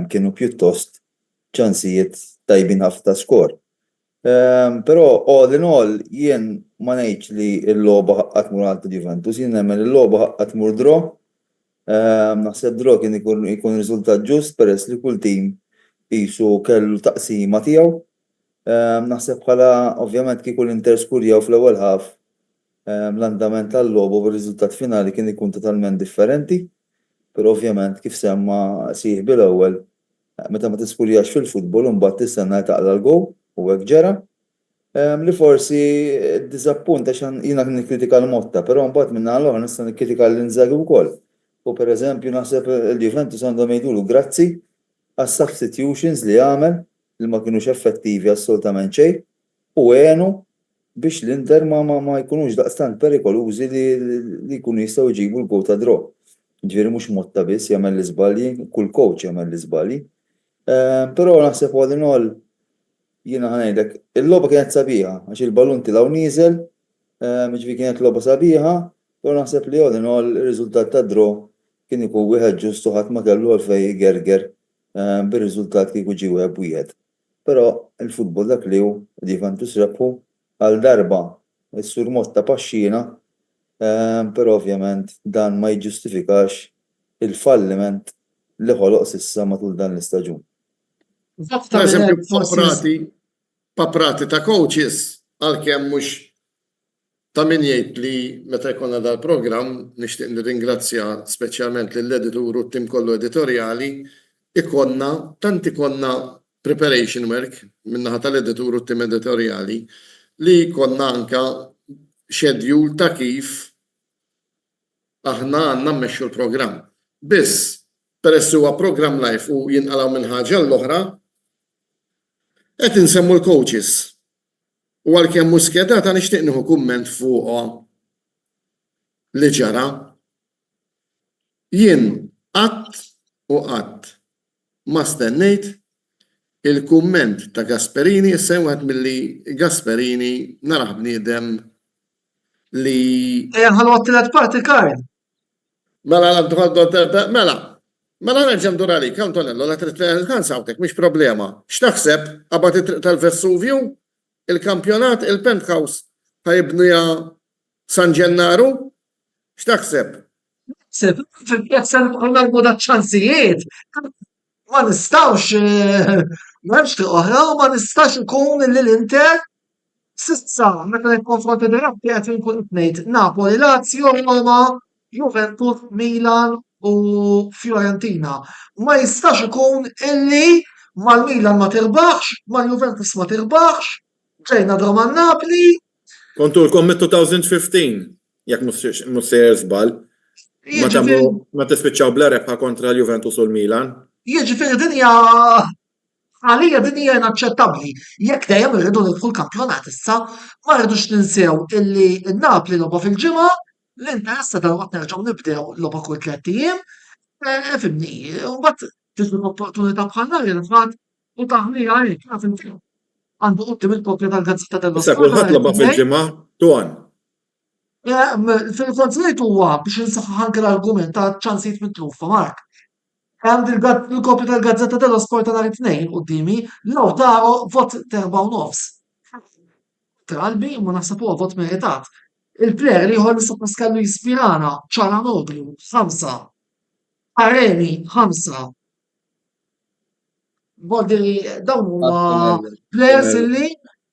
kienu pjuttost ċansijiet tajbin ħafna skor. Però all in all jien ma ngħidx li l-logħba ħaqqat mur għal Juventus, jien nemmen il-logħba ħaqqat mur draw. Naħseb draw kien ikun riżultat ġust peress li kull tim qisu kellu taqsima tiegħu. Naħseb bħala ovvjament kieku l-Inter skurjaw fl-ewwel ħaf l-andament tal-logħba u r-riżultat finali kien ikun totalment differenti, però ovvjament kif semma sieħ bil-ewwel meta ma tiskurjax fil-futbol u mbagħad tistenna taqla l-gow u hekk ġara. Li forsi ddiżappunt għax jiena nikkritika l-Motta, però mbagħad minn l-oħra nista' nikkritika l-Inzaghi wkoll. U pereżempju naħseb il-Juventus għandhom jgħidulu grazzi għas-substitutions li għamel li ma kienux effettivi assolutament xejn u għenu biex l-Inter ma jkunux daqstant perikolużi li jkunu jistgħu jġibu l-gow ta' draw. Ġifieri mhux Motta biss jagħmel l-iżbalji, kull coach jagħmel l-iżbalji. Però naħseb all in all jiena ngħidlek il-logħba kienet sabiħa għax il-ballun tilgħu nieżel, ġifieri kienet logħba sabiħa, però naħseb li all in all ir-riżultat ta' draw kien ikun wieħed ġustu ħadd ma kellu għalfejn jgerger bir-riżultat kieku ġie wieħed. Però il-futbol dak li hu Juventus rebħu għal darba is-Sur Motta paxxina, però ovvjament dan ma jiġġustifikax il-falliment li ħoloq s'issa matul dan l-istaġun. Per eżempju, paprati ta' coaches, għalkemm mhux ta' min jgħid li meta jkollna dal-programm nixtieq nirringrazzja speċjalment lill-editur u t-tim kollu editorjali, ikonna preparation work min-naħa tal-editur u t-tim editorjali li konna anka schedule ta' kif aħna għandna mmexxu l-programm. Biss peress huwa programm live u jinqalgħu minn ħaġa l-oħra, qed insemmu l-coaches. U għalkemm mhux skedata nixtieq nieħu kumment fuqha li ġara. Jien qatt ma stennejt il-kumment ta' Gasperini, issa wieħed milli Gasperini naraħ bniedem li ħallu għat-tielet parti Karl. Mela nerġa' ndur għalik, Antonello, la trid kan sawtek, mhix problema. X'taħseb qabad it-triq tal-Vesuvju, il-kampjonat, il-Penthouse ħajibnuha San Ġennaru? X'taħseb? Fil-pjazza l-moda ċansijiet. Ma nistawx, m'hemmx triq oħra, ma nistax ikun li l-Inter sissa meta nikkonfronti diretti qed inkun ngħid Napoli, Lazio, Roma, Juventus, Milan u Fiorentina. Ma jistax ikun illi mal-Milan ma tirbaħx, mal-Juventus ma tirbaħx, ġejna drama Napoli. Kontu l-kom 2015, jekk mhux sejjer żball. Ma tispiċċaw bla rebħa kontra l-Juventus u l-Milan. Jiġifieri dinja għalija dinja inaċċettabbli. Jekk dejjem irridu nidħlu l-kampjonat issa, ma rridux ninsew illi n-Napli logħba fil-ġimgħa, l-Inter issa dalwaqt nerġgħu nibdew logħba kull 3 ijiem, fimni, u mbagħad tiġi l-opportunità bħal nar u taħlija hekk naf għandu qudiem il-kopja tal-Gazzetta dello Issa Sport. kulħadd logħba fil-ġimgħa tuan. Fil-konziliet huwa biex insaħħaħ anke l-argument ta' ċansijiet mitlufa, Mark. Għand il-kopja tal-Gazzetta dello Sport nhar it-tnejn qudiemi, Lautaro vot 4.9. Tralbi ma naħseb huwa vot meritat. Il-plejer li jħor nisa Pascal Luis Pirana, Çalhanoğlu, 5. Aremi, 5. Bodi dawn huma plejers illi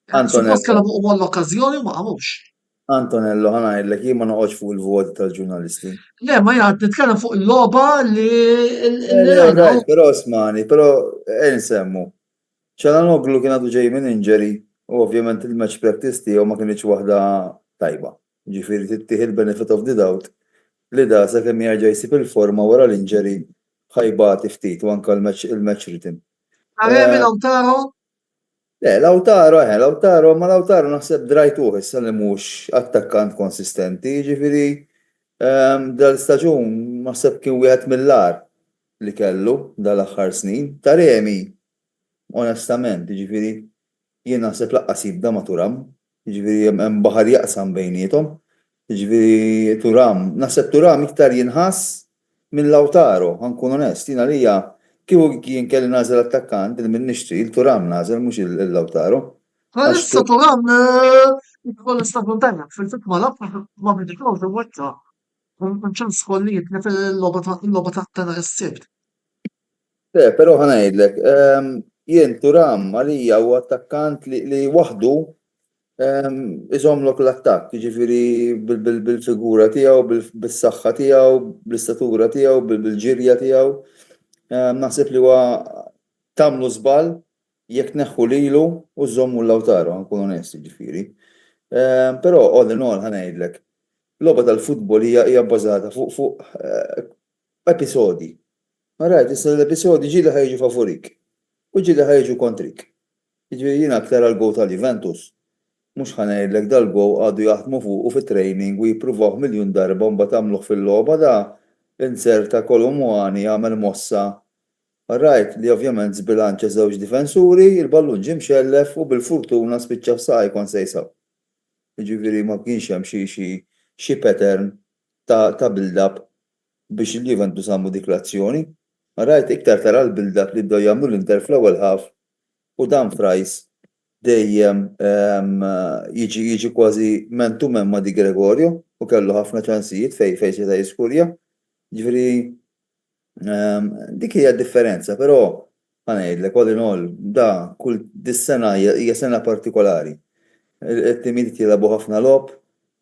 suppost kellhom huma l-okkażjoni ma għamux. Antonello, ħanajdlek, jien ma noqgħodx fuq il-voti tal-ġurnalisti. Le, ma jgħid nitkellem fuq il-logħba li Però smani, però nsemmu. Çalhanoğlu kien għadu ġej minn injury u ovvjament il-match practice tiegħu ma kienx waħda tajba. Ġifieri tittieħ il-benefit of the doubt li da sakemm jerġa' jsib il-forma wara l-injury ħajbati ftit u anke il-match rhythm. Aremi Lautaro? Le, Lautaro, ma Lautaro naħseb drajtuh issa li mhux attakkant konsistenti, ġifieri dal-staġun naħseb kien wieħed mill-ar li kellu dal-aħħar snin. Taremi, onestament, ġifieri jien naħseb laqqas jibda ma' Turam, ġifieri hemm baħar jaqsam bejniethom, ġifieri Turam, naħseb Turam iktar jinħass minn Lautaro, ħankun onest, jiena għalija kieku kien kelli nażel attakkant li minn nixtri, il-Turam nażel mhux il-Lautaro. Issa Turam jkoll istaġun tajjeb fil-fitt ma labħa ma bidilhomx il-wetta. Ċans kollijiet li fil-logħba ta' is-sibt. Però ħanajdlek, jien Turam għalija huwa attakkant li waħdu iżomlok l-attakk, jiġifieri bil-figura tiegħu, bis-saħħa tiegħu, bl-istatura tiegħu, bil-ġirja tiegħu. Naħseb li huwa tagħmlu żball jekk tneħħu lilu u żommu Lautaro, nkun onesti ġifieri. Però all in all ħanajdlek, l-logħba tal-futbol hija bbażata fuq episodi. Rajt, issa l-episodi ġieli ħajġu favorik u ġieli ħajġu kontrik. Jiġifieri jien aktar għall-gow tal-Juventus. Mhux ħanajdlek dal-gow għadu jaħdmu fuq fit-training u jippruvaw miljun darba mbagħad tagħmluh fil-logħba da inserta Kolomwani jagħmel mossa. Rajt li ovvjament żbilanċja żewġ difensuri, il-ballun ġie mxellef u bil-fortuna spiċċa f'saqa jkun sejsaw. Jiġifieri ma kienx hemm xi pattern ta' build-up biex il-Juventus għamlu dik l-azzjoni. Rajt iktar tara l-build-up li bdew jagħmlu l-Inter fl-ewwel ħaf u Dumfries dejjem jiġi kważi man-to-man ma' Di Gregorio u kellu ħafna ċansijiet fejn seta' jiskurja. Ġifieri Dik hija differenza, però ħanejdlek all in all, da kull dis-sena hija sena partikolari. Il-timiet jilabu ħafna lob,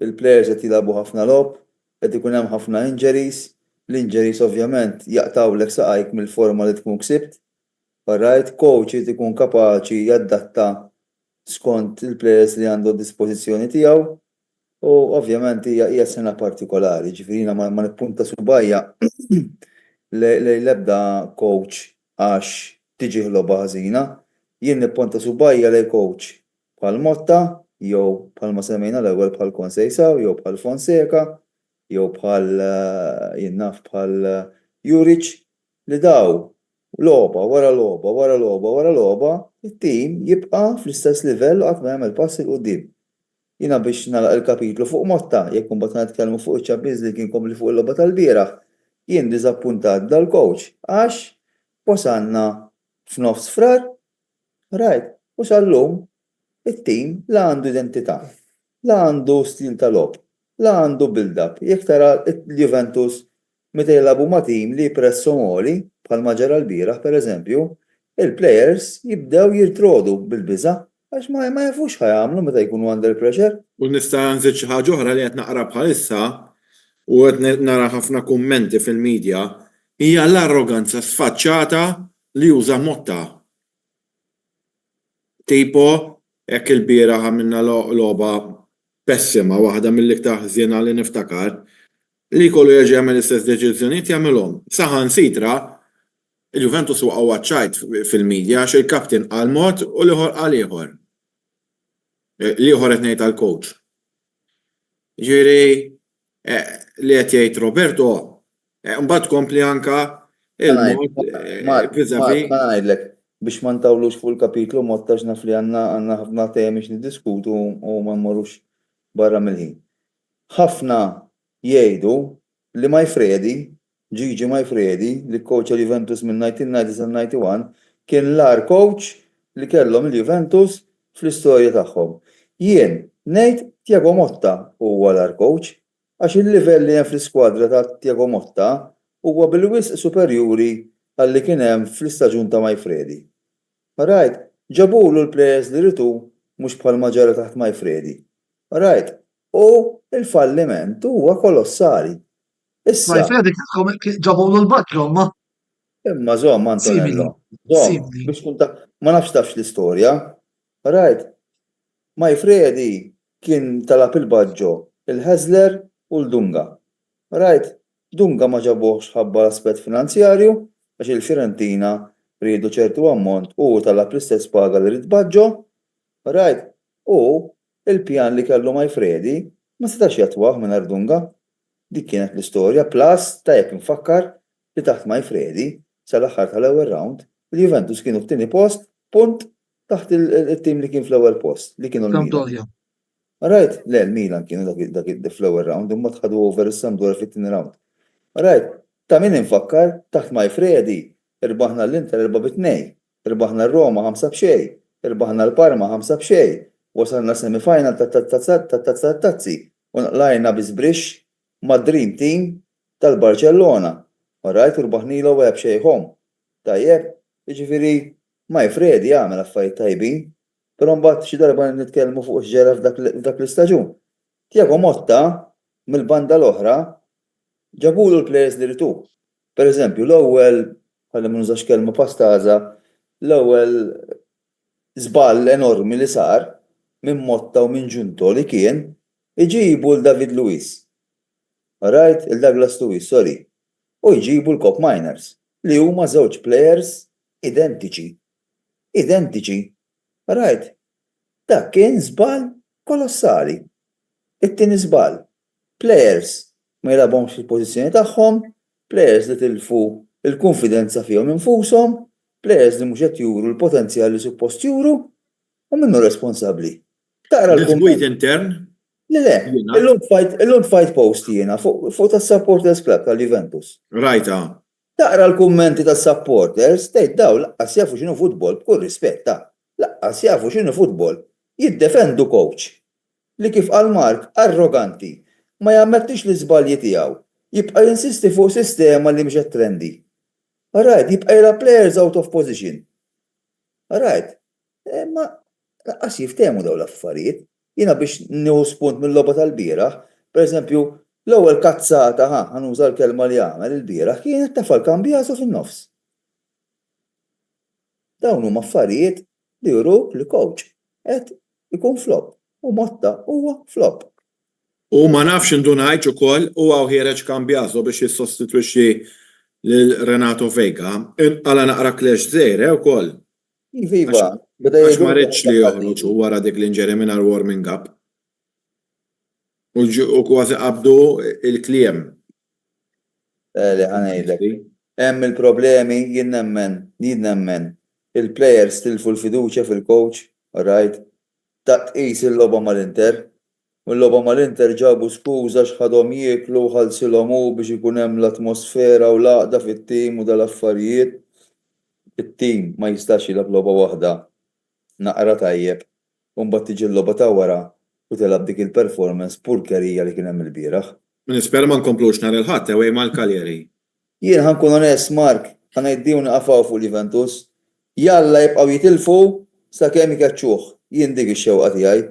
il-players qed jilabu ħafna lob, qed ikun hemm ħafna injuries, l-injuries ovvjament jaqtawlek saqajk mill-forma li tkun ksibt. Alright, coach jrid ikun kapaċi jaddatta skont il-players li għandu dispożizzjoni tiegħu u ovvjament hija sena partikolari, ġifieri ma nippunta subajja l-ebda coach għax tiġi ħloba ħażina, jien nippunta subajja lej coach bħal Motta, jew bħal ma semmejna l-ewwel bħal Konsejsa, jew bħal Fonseca, jew bħal jinnaf bħal Juric li daw loba wara loba wara loba wara loba, it-tim jibqa' fl-istess livell qatt ma jagħmel pass il qudiem. Jiena biex nagħlaq il-kapitlu fuq Motta, jekk imbagħad nitkellmu fuq iċ-Champions League kien kompli fuq il-logħba tal-bieraħ, jien diżappuntat dal-coach għax wasalna f'nofs frar, right, u sal-lum it-tim la għandu identità, la għandu stil tal-logħb, la għandu build-up. Jekk tara l-Juventus meta jilagħbu ma' tim li jpressom għoli bħalma ġara l-bieraħ pereżempju, il-players jibdew jirtrodu bil-biża' għax ma jafux ħajamlu meta jkunu under pressure. U nista' nżid xi ħaġa oħra li qed naqra bħalissa u qed nara ħafna kummenti fil-medja hija l-arroganza sfaċċata li juża Motta. Tipo hekk il-bieraħ għamilna logħba pessima waħda mill-iktar ħżiena li niftakar li jkollu jerġa' jagħmel l-istess deċiżjonijiet jagħmilhom. Saħansitra il-Juventus waqgħu waċċajt fil-medja għax il-kapten qal mod u l-ieħor qal ieħor. L-ieħor qed ngħid għall-coach. Ġieri li qed jgħid Roberto, mbagħad kompli anka il-mod ngħidlek biex ma ntawlux fuq il-kapitlu Motta naf li għandna ħafna temi niddiskutu u ma mmorrux barra mill-ħin. Ħafna jgħidu li Majfredi, Gigi Majfredi, li coach Juventus minn 1990-91, kien l-ar coach li kellhom il-Juventus fl-istorja tagħhom. Jien ngħid Thiago Motta huwa l-ar coach għax il-livell li hemm fl-iskwadra ta' Thiago Motta huwa bil-wisq superjuri għalli kien hemm fl-istaġun ta' Majfredi. Alright, ġabulu l-players li ritu mhux bħalma ġara taħt Majfredi. Alright, u il-falliment huwa kolossali. Issa. Majfredi ġabulu l-Bakrom, ma? Imma żomm Antonello. Żomm biex ma nafx tafx l-istorja. Alright, Majfredi kien talab il-Baġġo, il-Hezler u l-Dunga. Alright, Dunga ma ġabuħx ħabba l-aspett finanzjarju għax il-Fiorentina rridu ċertu ammont u talab l-istess paga li rid Baġġo. Alright, u il-pjan li kellu Majfredi ma setax jatwaħ mingħajr Dunga. Dik kienet l-istorja, plus tajjeb infakkar li taħt Majfredi sal-aħħar tal-ewwel round il-Juventus kienu f'tieni post, punt taħt il-tim li kien fl-ewwel post li kienu l-Milan. Alright, le l-Milan kienu dak fl-ewwel round, imma tħadu over is-Sampdoria fit-tieni round. Alright, ta' min infakkar taħt Majfredi irbaħna l-Inter 4-2, irbaħna r-Roma 5-0, irbaħna l-Parma 5-0, wasalna semifinal tat-tazzi u naqlajna biżbrix mad-Dream Team tal-Barcellona. Alright, urbaħnilu għeb xejħom. Tajjeb, jiġifieri Majfredi jagħmel affarijiet tajbin, però mbagħad xi darba nitkellmu fuq x'ġara f'dak l-istaġun. Thiago Motta mill-banda l-oħra ġabulu l-players li ritu. Pereżempju, l-ewwel ħalli ma nużax kelma pastaża, l-ewwel żball enormi li sar minn Motta u minn Ġunto li kien iġibu l-David Luiz. Alright, il-Douglas Luiz, sorry. U jġibu l-Cop Miners li huma żewġ players identiċi. Identiċi. Alright. Dak kien żball kolossali. It-tieni żball. Players ma jilagħbhomx fil-pożizzjoni tagħhom, players li tilfu il-konfidenza fihom infushom, players li mhux qed juru l-potenzjal li suppost juru u minnu responsabbli. Tara l-kumwit intern? Le, il-lum fight post jiena fuq tas-supporters club tal-Juventus. Rajta. Taqra l-kummenti tas-supporters, tgħid daw laqqas jafu x'inhu futbol b'kull rispett ta' laqqas jafu x'inhu futbol. Jiddefendu coach li kif qal Mark arroganti, ma jammettix l-iżbalji tiegħu, jibqa' jinsisti fuq sistema li mhix trendi. Alright, jibqa' jara players out of position. Alright. Ma laqqas jiftehmu dawn l-affarijiet. Jiena biex nieħu spunt mill-logħba tal-bieraħ, pereżempju, l-ewwel kazzata ħanuża l-kelma li għamel il-bieraħ kienet tafal kambjażu fin-nofs. Dawn huma affarijiet li juruk li coach qed ikun flop u Motta huwa flop. U ma nafx indunajt ukoll huwa ħireġ Kambjażu biex jissostitwixxi lil Renato Vega. Inqala naqra klex żejra wkoll. Iva, Għax ma rridx li joħroġ wara dik l-inġeri mingħajr warming up. U kważi qabdu il-kliem. Li ħanejdlek. Hemm il-problemi jien nemmen il-players tilfu l-fiduċja fil-coach, alright? Taqis il-logħba mal-Inter. U l-logħba mal-Inter ġabu skuża x'ħadhom jieklu ħalsilhom hu biex ikun hemm l-atmosfera u l-għaqda fit-tim u dal-affarijiet. It-tim ma jistax jilgħab logħba waħda naqra tajjeb u mbagħad tiġi l-logħba ta' wara u tilgħab dik il-performance purkerija li kien hemm il-bieraħ. Nispera ma nkomplux nhar il-ħadd ewwej mal-Kaljeri. Jien ħankun onest Mark, ħanejdiju naqafaw fuq Juventus. Jalla jibqgħu jitilfu sakemm ikaċċuh. Jien dik ix-xewqa tiegħi.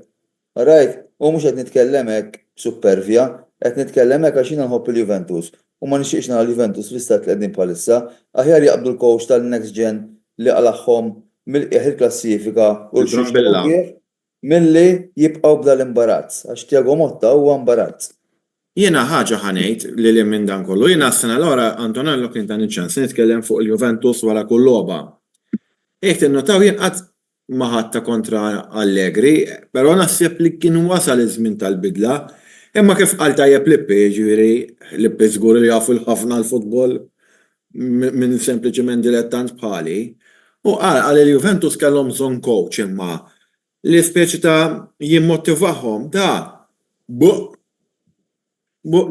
Alright, u mhux qed nitkellem hekk supervja, qed nitkellem hekk għax jiena nħobb il-Juventus. U ma nixtieqx nara Juventus fl-istat li qegħdin bħalissa, aħjar jaqbdu l-coach tal-next gen li qalaħħom mill-qiegħ il-klassifika u l-xulxin milli jibqgħu bla l-imbarazz, għax Thiago Motta huwa imbarazz. Jiena ħaġa ħanejt li minn dan kollu. Jiena s-sena l-ora Antonello kien dan iċ-ċans nitkellem fuq il-Juventus wara kull logħba. Jekk tinnotaw jien qatt ma ħadd kontra Allegri, però naħseb li kien wasal iż-żmien tal-bidla. Imma kif qal tajjeb Lippi, ġifieri Lippi żgur li jafu ħafna l-futbol minn sempliċement dilettant bħali. U qal il-Juventus kellhom bżonn coach imma li speċi ta' jimmotivahom da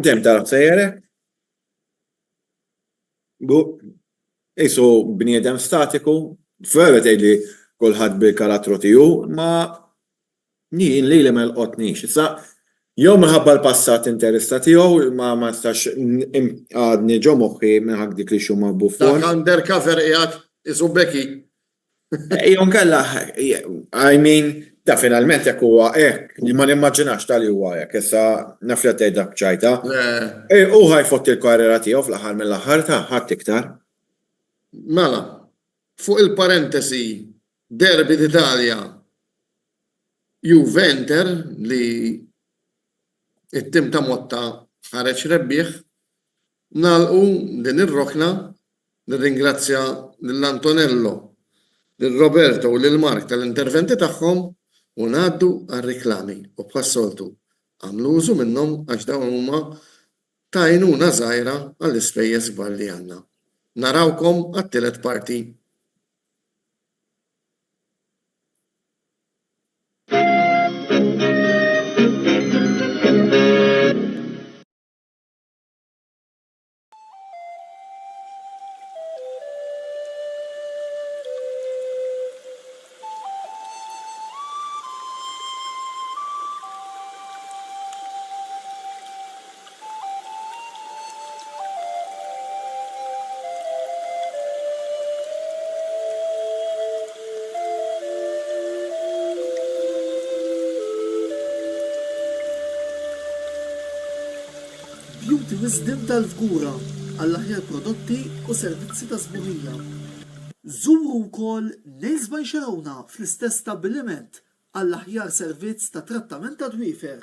dem taraf sejjerek? Isu bniedem statiku, vera tgħidli kulħadd bil-karattru tiegħu, ma jien li ma lqotniex. Issa jew minħabba l-passat interessa tiegħu ma stax għadni ġo moħħi minħabba dik li xuma Buffon. Dak undercover qiegħed isu Beki. Jew kella, I mean, ta' finalment jekk huwa hekk, li ma nimmaġinax tal huwa hekk, issa naf li tgħidha bċajta. U ħajfott il-karriera tiegħu fl-aħħar mill-aħħar ta' ħadd iktar. Mela, fuq il-parentesi, derbi d'Italja, Juventus li it-tim ta' Motta ħareġ rebbieħ, nagħlqu din ir-rokna nirringrazzja lill-Antonello, lill-Roberto u lill-Mark tal-interventi tagħhom u ngħaddu għar-riklami u bħas-soltu għamlu użu minnhom għax dawn huma ta' għajnuna żgħira għall-ispejjeż kbar li għandna. Narawkom għat-tielet parti. Beauty Wisdom tal-Fgura għall-aħjar prodotti u servizzi ta' sbuħija. Żuru wkoll Nails by Xarawna fl-istess stabbiliment għall-aħjar servizz ta' trattament ta' dwiefer.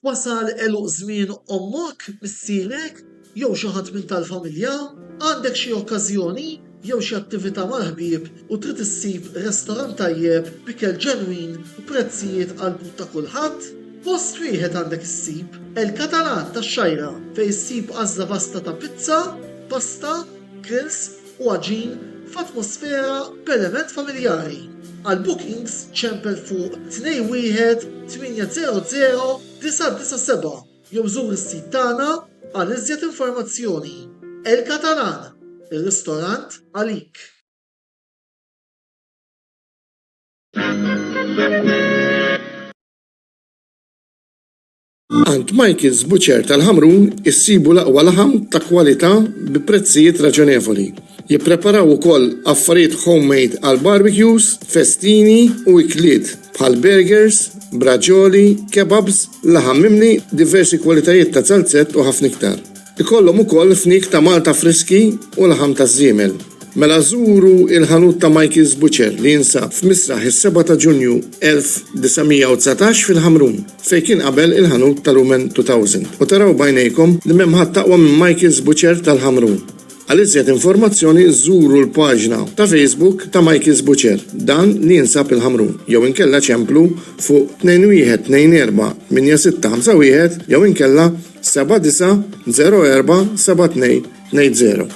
Wasal eluq żmien ommok, missierek, jew xi ħadd minn tal-familja, għandek xi okkażjoni jew xi attività mal-ħbieb u trid issib restorant tajjeb bikel ġenwin u prezzijiet qalbu ta' kulħadd? Post wieħed għandek issib El-Katalan tax-Xajra fejn issib għażla vasta ta' pizza, pasta, grills u għaġin f'atmosfera b'element familjari. Għal bookings ċempel fuq 21-800 997 jew żur is-sit tagħna għal iżjed informazzjoni. El-Katalan, ir-ristorant għalik. Għand Michael's Butcher tal-Ħamrun issibu l-aqwa laħam ta' kwalità bi prezzijiet raġonevoli. Jippreparaw ukoll affarijiet homemade għal barbecues, festini u ikliet bħal burgers, braġoli, kebabs, laħam mimli, diversi kwalitajiet ta' salzett u ħafna iktar. Ikollhom ukoll fnik ta' Malta friski u laħam ta' żiemel. Mela żuru il-ħanut ta' Michael's Butcher li jinsab f'Misraħ is-7 ta' Ġunju 1919 fil-Ħamrun fejn kien qabel il-ħanut tal-Lumen 2000 u taraw bajnejkom li m'hemm ħadd taqwa minn Michael's Butcher tal-Ħamrun. Għal iżjed informazzjoni żuru l-paġna ta' Facebook ta' Michael's Butcher dan li jinsab il-Ħamrun jew inkella ċemplu fuq 2124 8651 jew inkella 7904 7220.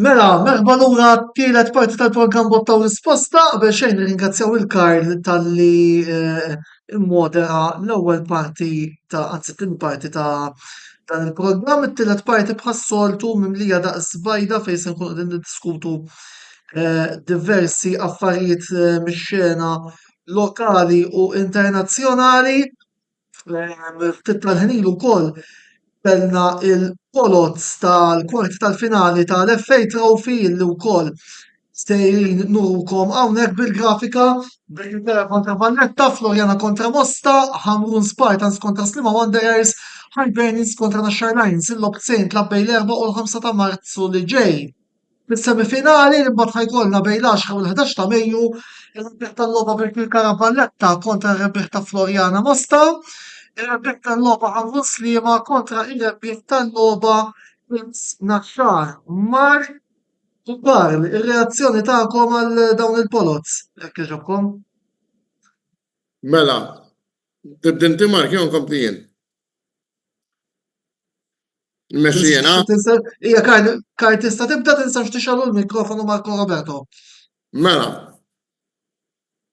Mela, merħba lura tielet parti tal-programm Botta u risposta, qabel xejn ringrazzjaw il-Karl tal-li immodera l-ewwel parti anzi t-tieni parti ta' dan il-programm, it-tielet parti bħas-soltu mimlija daqs bajda fejn se nkunu qegħdin niddiskutu diversi affarijiet mix-xena lokali u internazzjonali. Ftit tal-ħin ukoll kellna il-polots tal-kwarti tal-finali tal-FA Trophy li wkoll stejrin nurukom hawnhekk bil-grafika Belgrade kontra Valletta, Floriana kontra Mosta, Ħamrun Spartans kontra Slima Wanderers, Hibernians kontra Nashar Lions, il-lob Saint tlab bejn l-4 u l-5 ta' Marzu li ġej. Fis-semifinali li mbagħad ħajkollna bejn l-10 u l-11 ta' Mejju, il-rebbieħ tal-logħba Belgrade Valletta kontra r-rebbieħ ta' Floriana Mosta, il-rebbieħ tal-logħba Ħamrun Slima kontra il-rebbieħ tal-logħba Nashar. Mar u Karl, ir-reazzjoni tagħkom għal dawn il-polots, jekk iġobkom? Mela, tibda inti Mark jew nkompli jien? Mmexxi jiena? Ija Karl tista' tibda tinsax tixgħalu l-mikrofonu Marco Roberto. Mela,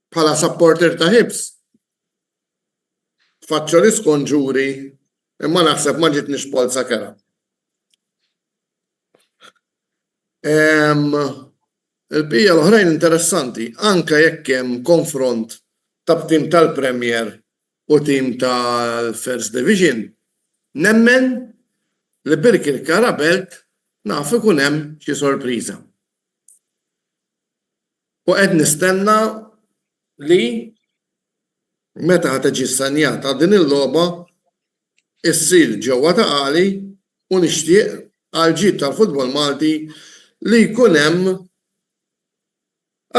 bħala supporter ta' Hibs, faċċa l-iskonġuri, imma naħseb ma ġietniex polza kera. Il-bija l-oħrajn interessanti, anka jekk hemm konfront ta' tim tal-Premier u tim tal-First Division, nemmen li Birkir Karabelt naf ikun hemm xi sorpriża. U qed nistenna li meta ħad tiġi ssanjata din il-logħba issir ġewwa ta' qali u nixtieq għal ġid tal-futbol Malti li jkun hemm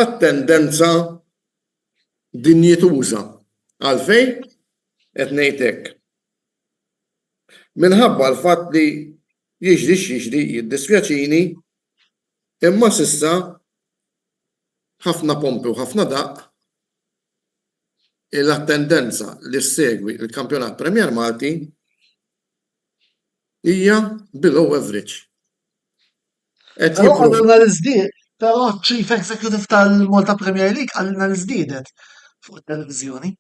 attendenza dinjituża. Għalfejn qed ngħid hekk. Minħabba l-fatt li jiġri jiddispjaċini imma s'issa ħafna pompi u ħafna daqq l-attendenza li ssegwi l-Kampjonat Premier Malti hija below average. Għallna l-izdiet, pero Chief Executive tal-Malta Premier League għallna l-izdidet fuq il-televizjoni.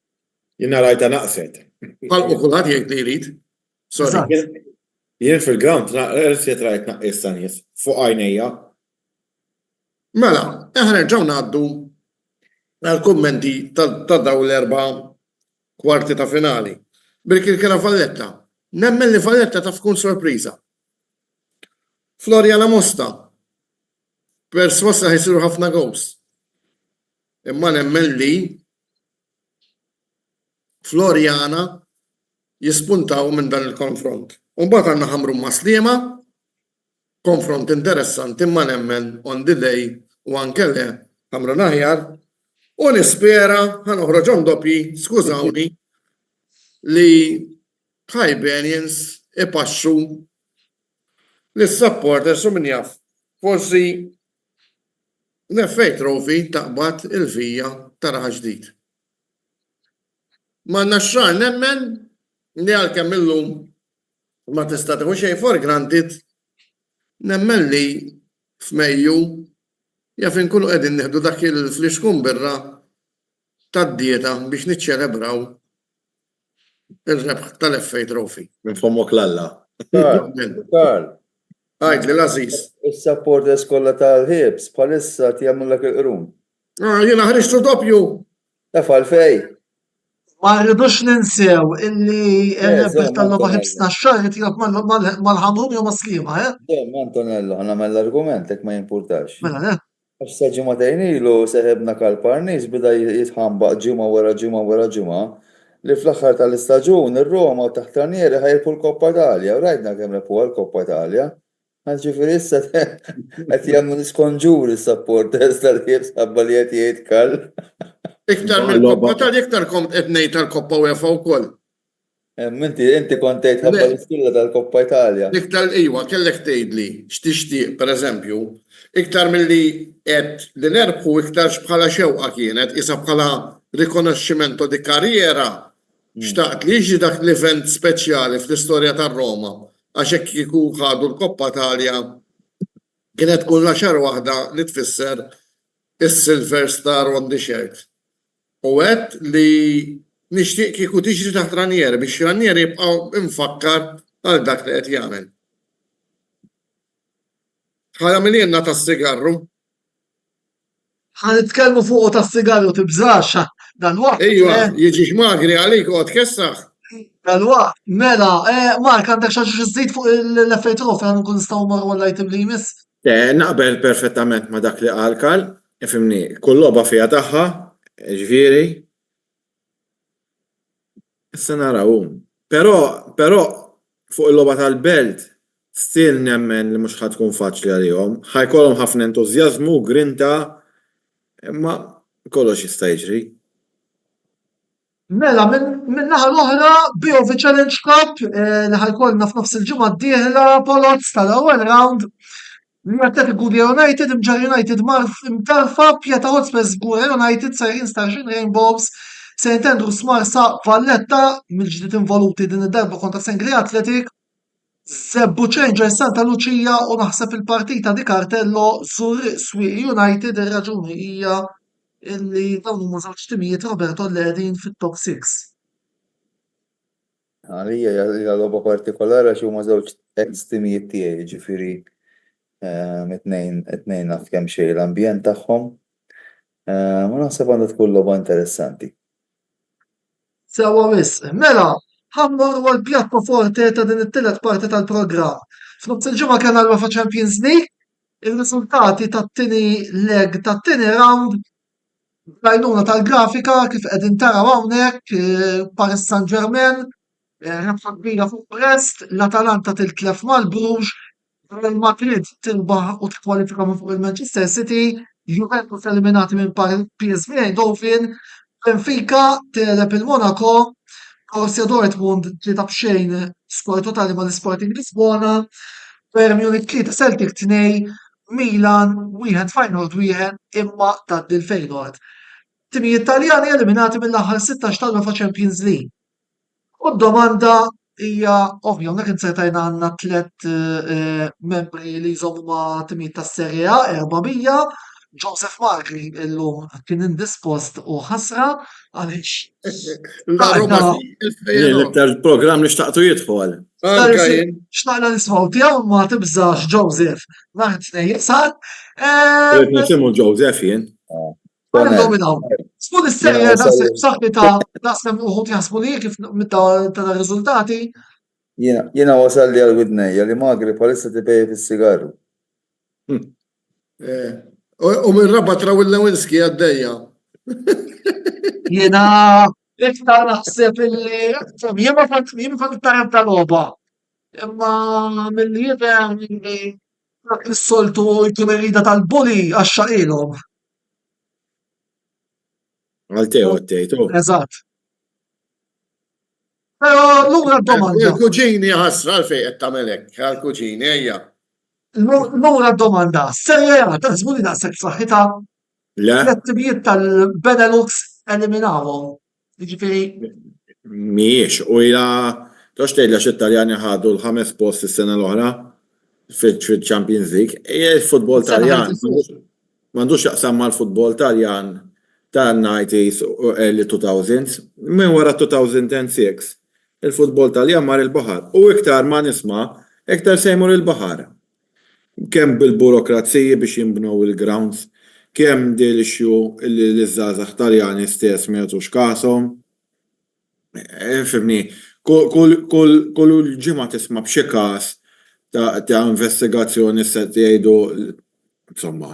Jina rajta naqset. Palqu kulħadd jgħid li jrid. Sorry. Jien fil-ground rsiet rajt naqqis tanjes fuq għajnejja. Mela, nerġgħu ngħaddu għall-kummenti ta' daw l-erba' kwarti ta' finali. Birkir kera Valletta. Nemmen li Valletta taf tkun sorpriża. Floriana Mosta. Perswassa ħajsiru ħafna gows. Imma nemmen li Floriana jispuntaw minn dan il-konfront. U mbagħad għandna Ħamrun ma' Sliema konfront interessanti imma nemmen on the day u anke le ħamra naħjar u nispera ħanoħroġhom doppji, skużawni, li Hibernians ipaxxu lis-supporters u min jaf forsi l-FA Trophy taqbad il-fija tara ġdid. Ma naxxar nemmen li għalkemm illum ma tista' tieħu xejn for granted, nemmen li f'Mejju jaf inkunu qegħdin nieħdu dak il-fliexkun birra tad-dieta biex niċċelebraw il-rebħ tal-FA Trophy. Minn fommok lalla. Karl, Għajd li l-Aziz. is-supporters kollha tal-Hibs bħalissa jagħmlulek il-qrun. Jiena ħriġtu doppju. Taf għalfej. Ma rridux ninsew illi il-rebħ tal-logħba Antonello. ħibsna x-xar jitjab mal-ħamrum jew maslima, Dem, Antonello, għanamel l-argument, ek ma jimpurtax. Mela, le? Għax sa ġimatajn ilu seħebna Karl-Parnis bida jitħambaq ġimma wara ġimma wara ġimma li fl-axħar tal-istaġun ir-Roma u taħt Ranieri ħajrpu l-Koppa Italja u rajtna kemm repu l-Koppa Italja. Ġifieri issa qed jagħmlu niskonġur is-supporters tal-Hibs ħabba li qed jgħid Karl. Iktar mill-Koppa tal-iktar kont qed ngħid tal-Koppa UEFA wkoll. Inti kont tgħid ħabba l-istulla tal-Koppa Italja. Iktar iwa kellek tgħidli x'tixtieq pereżempju, iktar milli qed li nerbħu iktar bħala xewqa kienet isa bħala rikonoxximento di karriera xtaqt li jiġi dak l-event speċjali fl-istorja tar-Roma għax hekk kieku ħadu l-Koppa Italja kienet kull xar waħda li tfisser is-Silver Star on the shirt. U għedt li nixtieq kieku tiġri taħt Ranieri biex Ranieri jibqgħu infakkar għal dak li qed jagħmel. Ħala miljenna tas-sigarru. Ħanitkellmu fuq tas-sigaru tibżax dal-waqt. Ejwa, jiġi xmagri għalik u għatkessax. Dal-waqt, mela, Mark, għandek xaġġu żżid fuq l-FA Trophy għan nkun nistgħu marru għall-item li jmiss? Naqbel perfettament ma dak li qal Karl, ifimni, kull logħba fiha tagħha, ġifieri. Issa naraw. Però fuq il-logħba tal-Belt still nemmen li mhux ħadd tkun faċli għalihom, ħajkollhom ħafna entużjażmu, grinta, imma kollox jista' jiġri. Mela, minn naħa l-oħra, BOV Challenge Cup, li ħajkollna f'nofs il-ġimgħa d-dieħla Polozz tal-ewwel round. L-Atletic Gudja United, Imġar United imtarfa, Pjata Hotspurs Gura United, Sajrin Starxin Rainbows, St. Andrews Marsa Valletta, mill-ġdid involuti din id-darba kontra Sengri Athletic, Zebbu Changers Santa Lucia u naħseb il-partita di Cartello Sur Swi United, ir-raġuni hija illi dawn huma żewġ timijiet Roberto Ledin fit-top 6. Għalija hija logħba partikolari għax huma żewġ ex-timijiet tiegħi, ġifieri it-tnejn naf kemm xejn l-ambjent tagħhom. Ma naħseb għandha tkun logħba interessanti. Sewa wisq. Mela, ħammor għal pjatto forte ta' din it-tielet parti tal-programm. F'nofs il-ġimgħa kien għal Champions League, ir-riżultati tat-tieni leg tat-tieni round l-għajnuna tal-grafika kif qegħdin taraw hawnhekk Paris Saint-Germain, rebħa kbira fuq Brest, l-Atalanta tiltlef mal-Bruges, Real Madrid tilbaħ u tikkwalifika minn fuq il-Manchester City, Juventus eliminati minn PSV Eindhoven, Benfica telep il-Monaco, Borussia Dortmund ġiet b'xejn skor totali mal-Sporting Lisbona, Bayern Munich 3 Celtic 2, Milan wieħed Feyenoord wieħed imma tgħaddi l-Feyenoord. Timijiet Taljani eliminati mill-aħħar 16 tal-UEFA Champions League. U d-domanda hija ovvja hawnhekk insertajna għandna tliet membri li jżommu ma' timijiet tas-Serie A 400. Joseph Magri illum kien indispost u ħasra għaliex L-iktar programm li xtaqtu jidħol. xtaqna nismaw tiegħu ma tibżax Joseph. Nhar it-tnejn sar. Rrid nisimgħu Joseph jien. Spun is-serja b'saħħitha naħseb uħud jaħsbu li kif tal-riżultati. Jiena wasal li għal-widnejja li Magri bħalissa tibej fis-sigaru. U minn rabba Trawil-Lewinski għaddejja. Jiena iktar naħseb illi jien ma fakt tarab tal-logħba. Imma mill-jidher li dak li s-soltu jkun irrida tal-bully għax-xaqilhom. Għal Teo t-tejtu. Eżatt. Però lura d-domanda. Il-kuġini ħasra għalfej qed tagħmel hekk, għall-kuġini ejja. Lura d-domanda. Serje A taħsbu li daqshekk saħħitha? Le, L-attivijiet tal-Benelux eliminawhom. Jiġifieri miex. U ila, tox tgħidla x-Italjani ħadu l-5 post is-sena l-oħra fil-Champions League. Il-futbol Sena Taljan ħadd m'għandux jaqsam mal-futbol Taljan tan-90s u early 2000s. Minn wara 2006 il-futbol Taljan mar il-baħar. U iktar ma nisma' iktar sejmur il-baħar. Kemm bil-burokrazija biex jinbnew il-grounds, kemm dil-ixju l-żgħażagħ Taljani stess ma jagħtux kasom. Fimni, kull ġimgħa tisma' b'xi każ ta' investigazzjoni se jgħidu insomma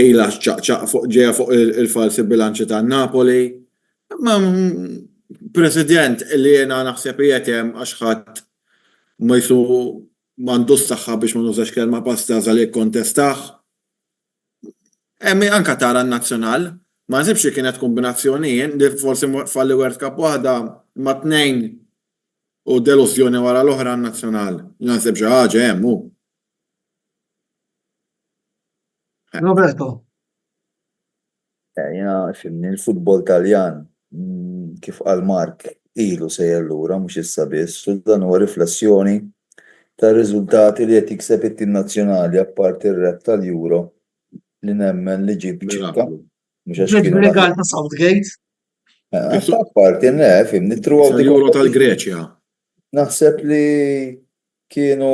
ilha ġejja fuq il-falsi bilanċi tan-Napoli. Ma President li jiena naħseb qiegħed hemm għax ħadd ma m'għandux saħħa biex ma nużax kelma pastaż għalhekk kontestaħ. Anka tara n-nazzjonal, ma nsibx li kienet kombinazzjonijin li forsi falli World Cup waħda ma' tnejn u delusjoni wara l-oħra n-nazzjonal. Naħseb xi ħaġa hemm hu. Roberto. Jena fimni l-futbol Taljan kif qal Mark ilu sejjer lura mhux issa biss, u dan huwa riflessjoni ta' riżultati li qed jikseb it-tim nazzjonali apparti r-rep tal-Euro li nemmen li ġib ċikka. Mhux għax kienu Legal ta' Southgate. apparti fimni L-Euro tal-Greċja. Naħseb li kienu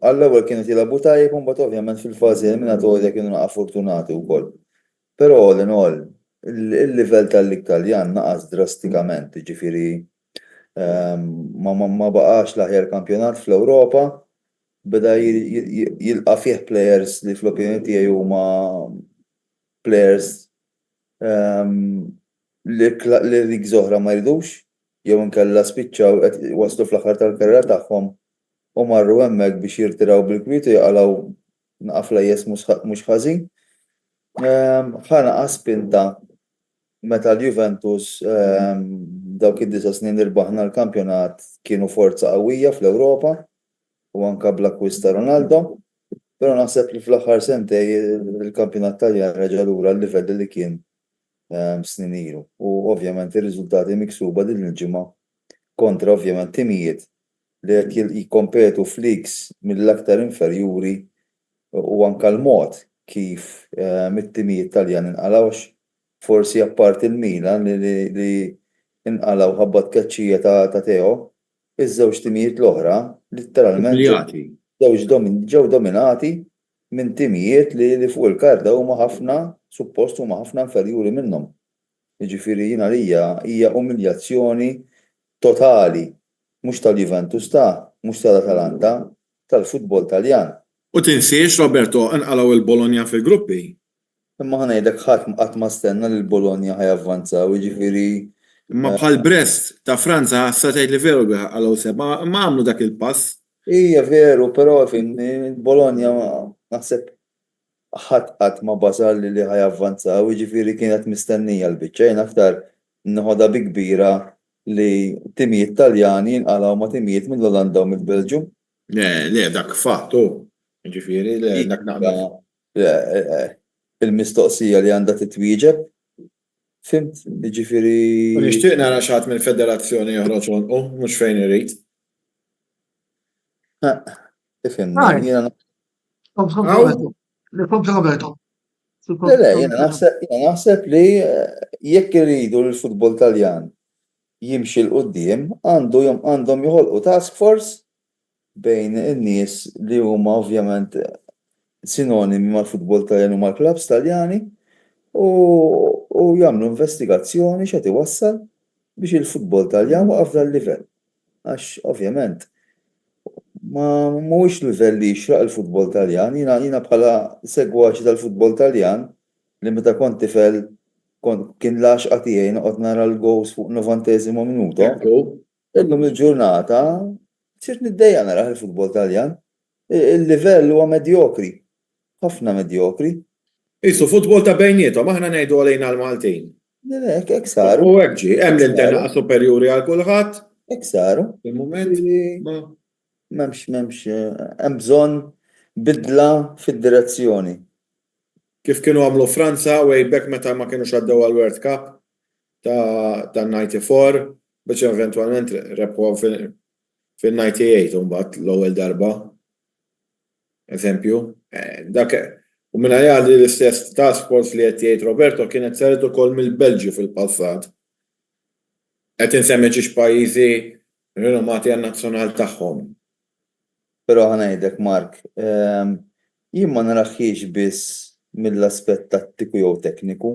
għall-ewwel kienu jilagħbu tajjeb u mbagħad ovvjament fil-fażi eliminatorja kienu naqa' fortunati wkoll. Però all in all il-livell tal-lig Taljan naqas drastikament, jiġifieri ma baqax l-aħjar kampjonat fl-Ewropa, beda jilqa' fih players li fl-opinjoni tiegħi huma players li lig żoħra ma jridux jew inkella spiċċaw qed waslu fl-aħħar tal-karriera tagħhom u marru hemmhekk biex jirtiraw bil-kwiet u jaqalgħu naqaf flejjes mhux ħażin. Ħana spinta meta l-Juventus dawk id-9 snin irbaħna l-kampjonat kienu forza qawwija fl-Ewropa u anke bl-akkwist ta' Ronaldo, però naħseb li fl-aħħar sentej il-kampjonat Taljan reġa' lura l-livell li kien snin ilu. U ovvjament ir-riżultati miksuba din il-ġimgħa kontra ovvjament timijiet li qed jikkompetu f'ligs mill-aktar inferjuri u anke l-mod kif mit-timijiet Taljan inqalgħux forsi apparti il-Milan li inqalgħu ħabba tkeċċija ta' Teo, iż-żewġ timijiet l-oħra literalment ġew dominati minn timijiet li fuq il-karta huma ħafna suppost huma ħafna inferjuri minnhom. Jiġifieri jiena hija umiljazzjoni totali mhux tal-Juventus mhux tal-Atalanta, tal-futbol Taljan. U tinsiex Roberto inqalgħu il-Bologna fil-gruppi. Imma ħanejdek ħadd qatt ma stenna li l-Bologna ħajavvanzaw, jiġifieri. Imma bħal Brest ta' Franza sa tgħid li veru għalgħu seba' ma għamlu dak il-pass. Hija veru, però Bologna naħseb ħadd qatt ma basal li ħajavvanzaw, jiġifieri kienet mistennija l-biċċa aktar noħodha bi kbira li timijiet Taljani jinqalgħu ma' timijiet mill-Olanda u mill-Belġju. Le, dak fattu. Jiġifieri dak naqbel. Il-mistoqsija li għandha titwieġeb. Fimt, jiġifieri. Nixtieq nara xi ħadd mill-Federazzjoni joħroġ mhux fejn irid. Ifhimni, jiena Roberto. jiena naħseb li jekk iridu l-futbol Taljan jimxi l-qudiem għandhom joħolqu task force bejn in-nies li huma ovvjament sinonimi mal-futbol Taljan u mal-klabs Taljani u jagħmlu investigazzjoni x'qed iwassal biex il-futbol Taljan waqaf dal-livell. Għax ovvjament mhuwiex livell li jixraq il-futbol Taljan, jiena bħala segwaċi tal-futbol Taljan li meta kont tifel kien l-għaxqa tiegħi noqgħod nara l-gows fuq 90 minuta. Illum il-ġurnata sirt niddejja nara il-futbol Taljan. Il-livell huwa medjokri. ħafna medjokri. Isu futbol ta' bejnietom, aħna ngħidu għalejna l-Maltin. Hekk saru. U hekk ġie, hemm l-internaqa superjuri għal kulħadd. Hekk saru. Il-mument. M'hemmx hemm bżonn bidla fid-direzzjoni. Kif kienu għamlu Franza way back meta ma kienu xaddew għal World Cup ta' 94 biex eventwalment rebħu fil-98 mbagħad l-ewwel darba. Eżempju, dak u minn għalli l-istess task force li qed jgħid Roberto kienet saret ukoll mill-Belġju fil-passat. Qed insemmi xi pajjiżi rinomati għan-nazzjonal tagħhom. Però ħanajdek Mark, jien ma naraħħiex biss mill-aspett tattiku jew tekniku.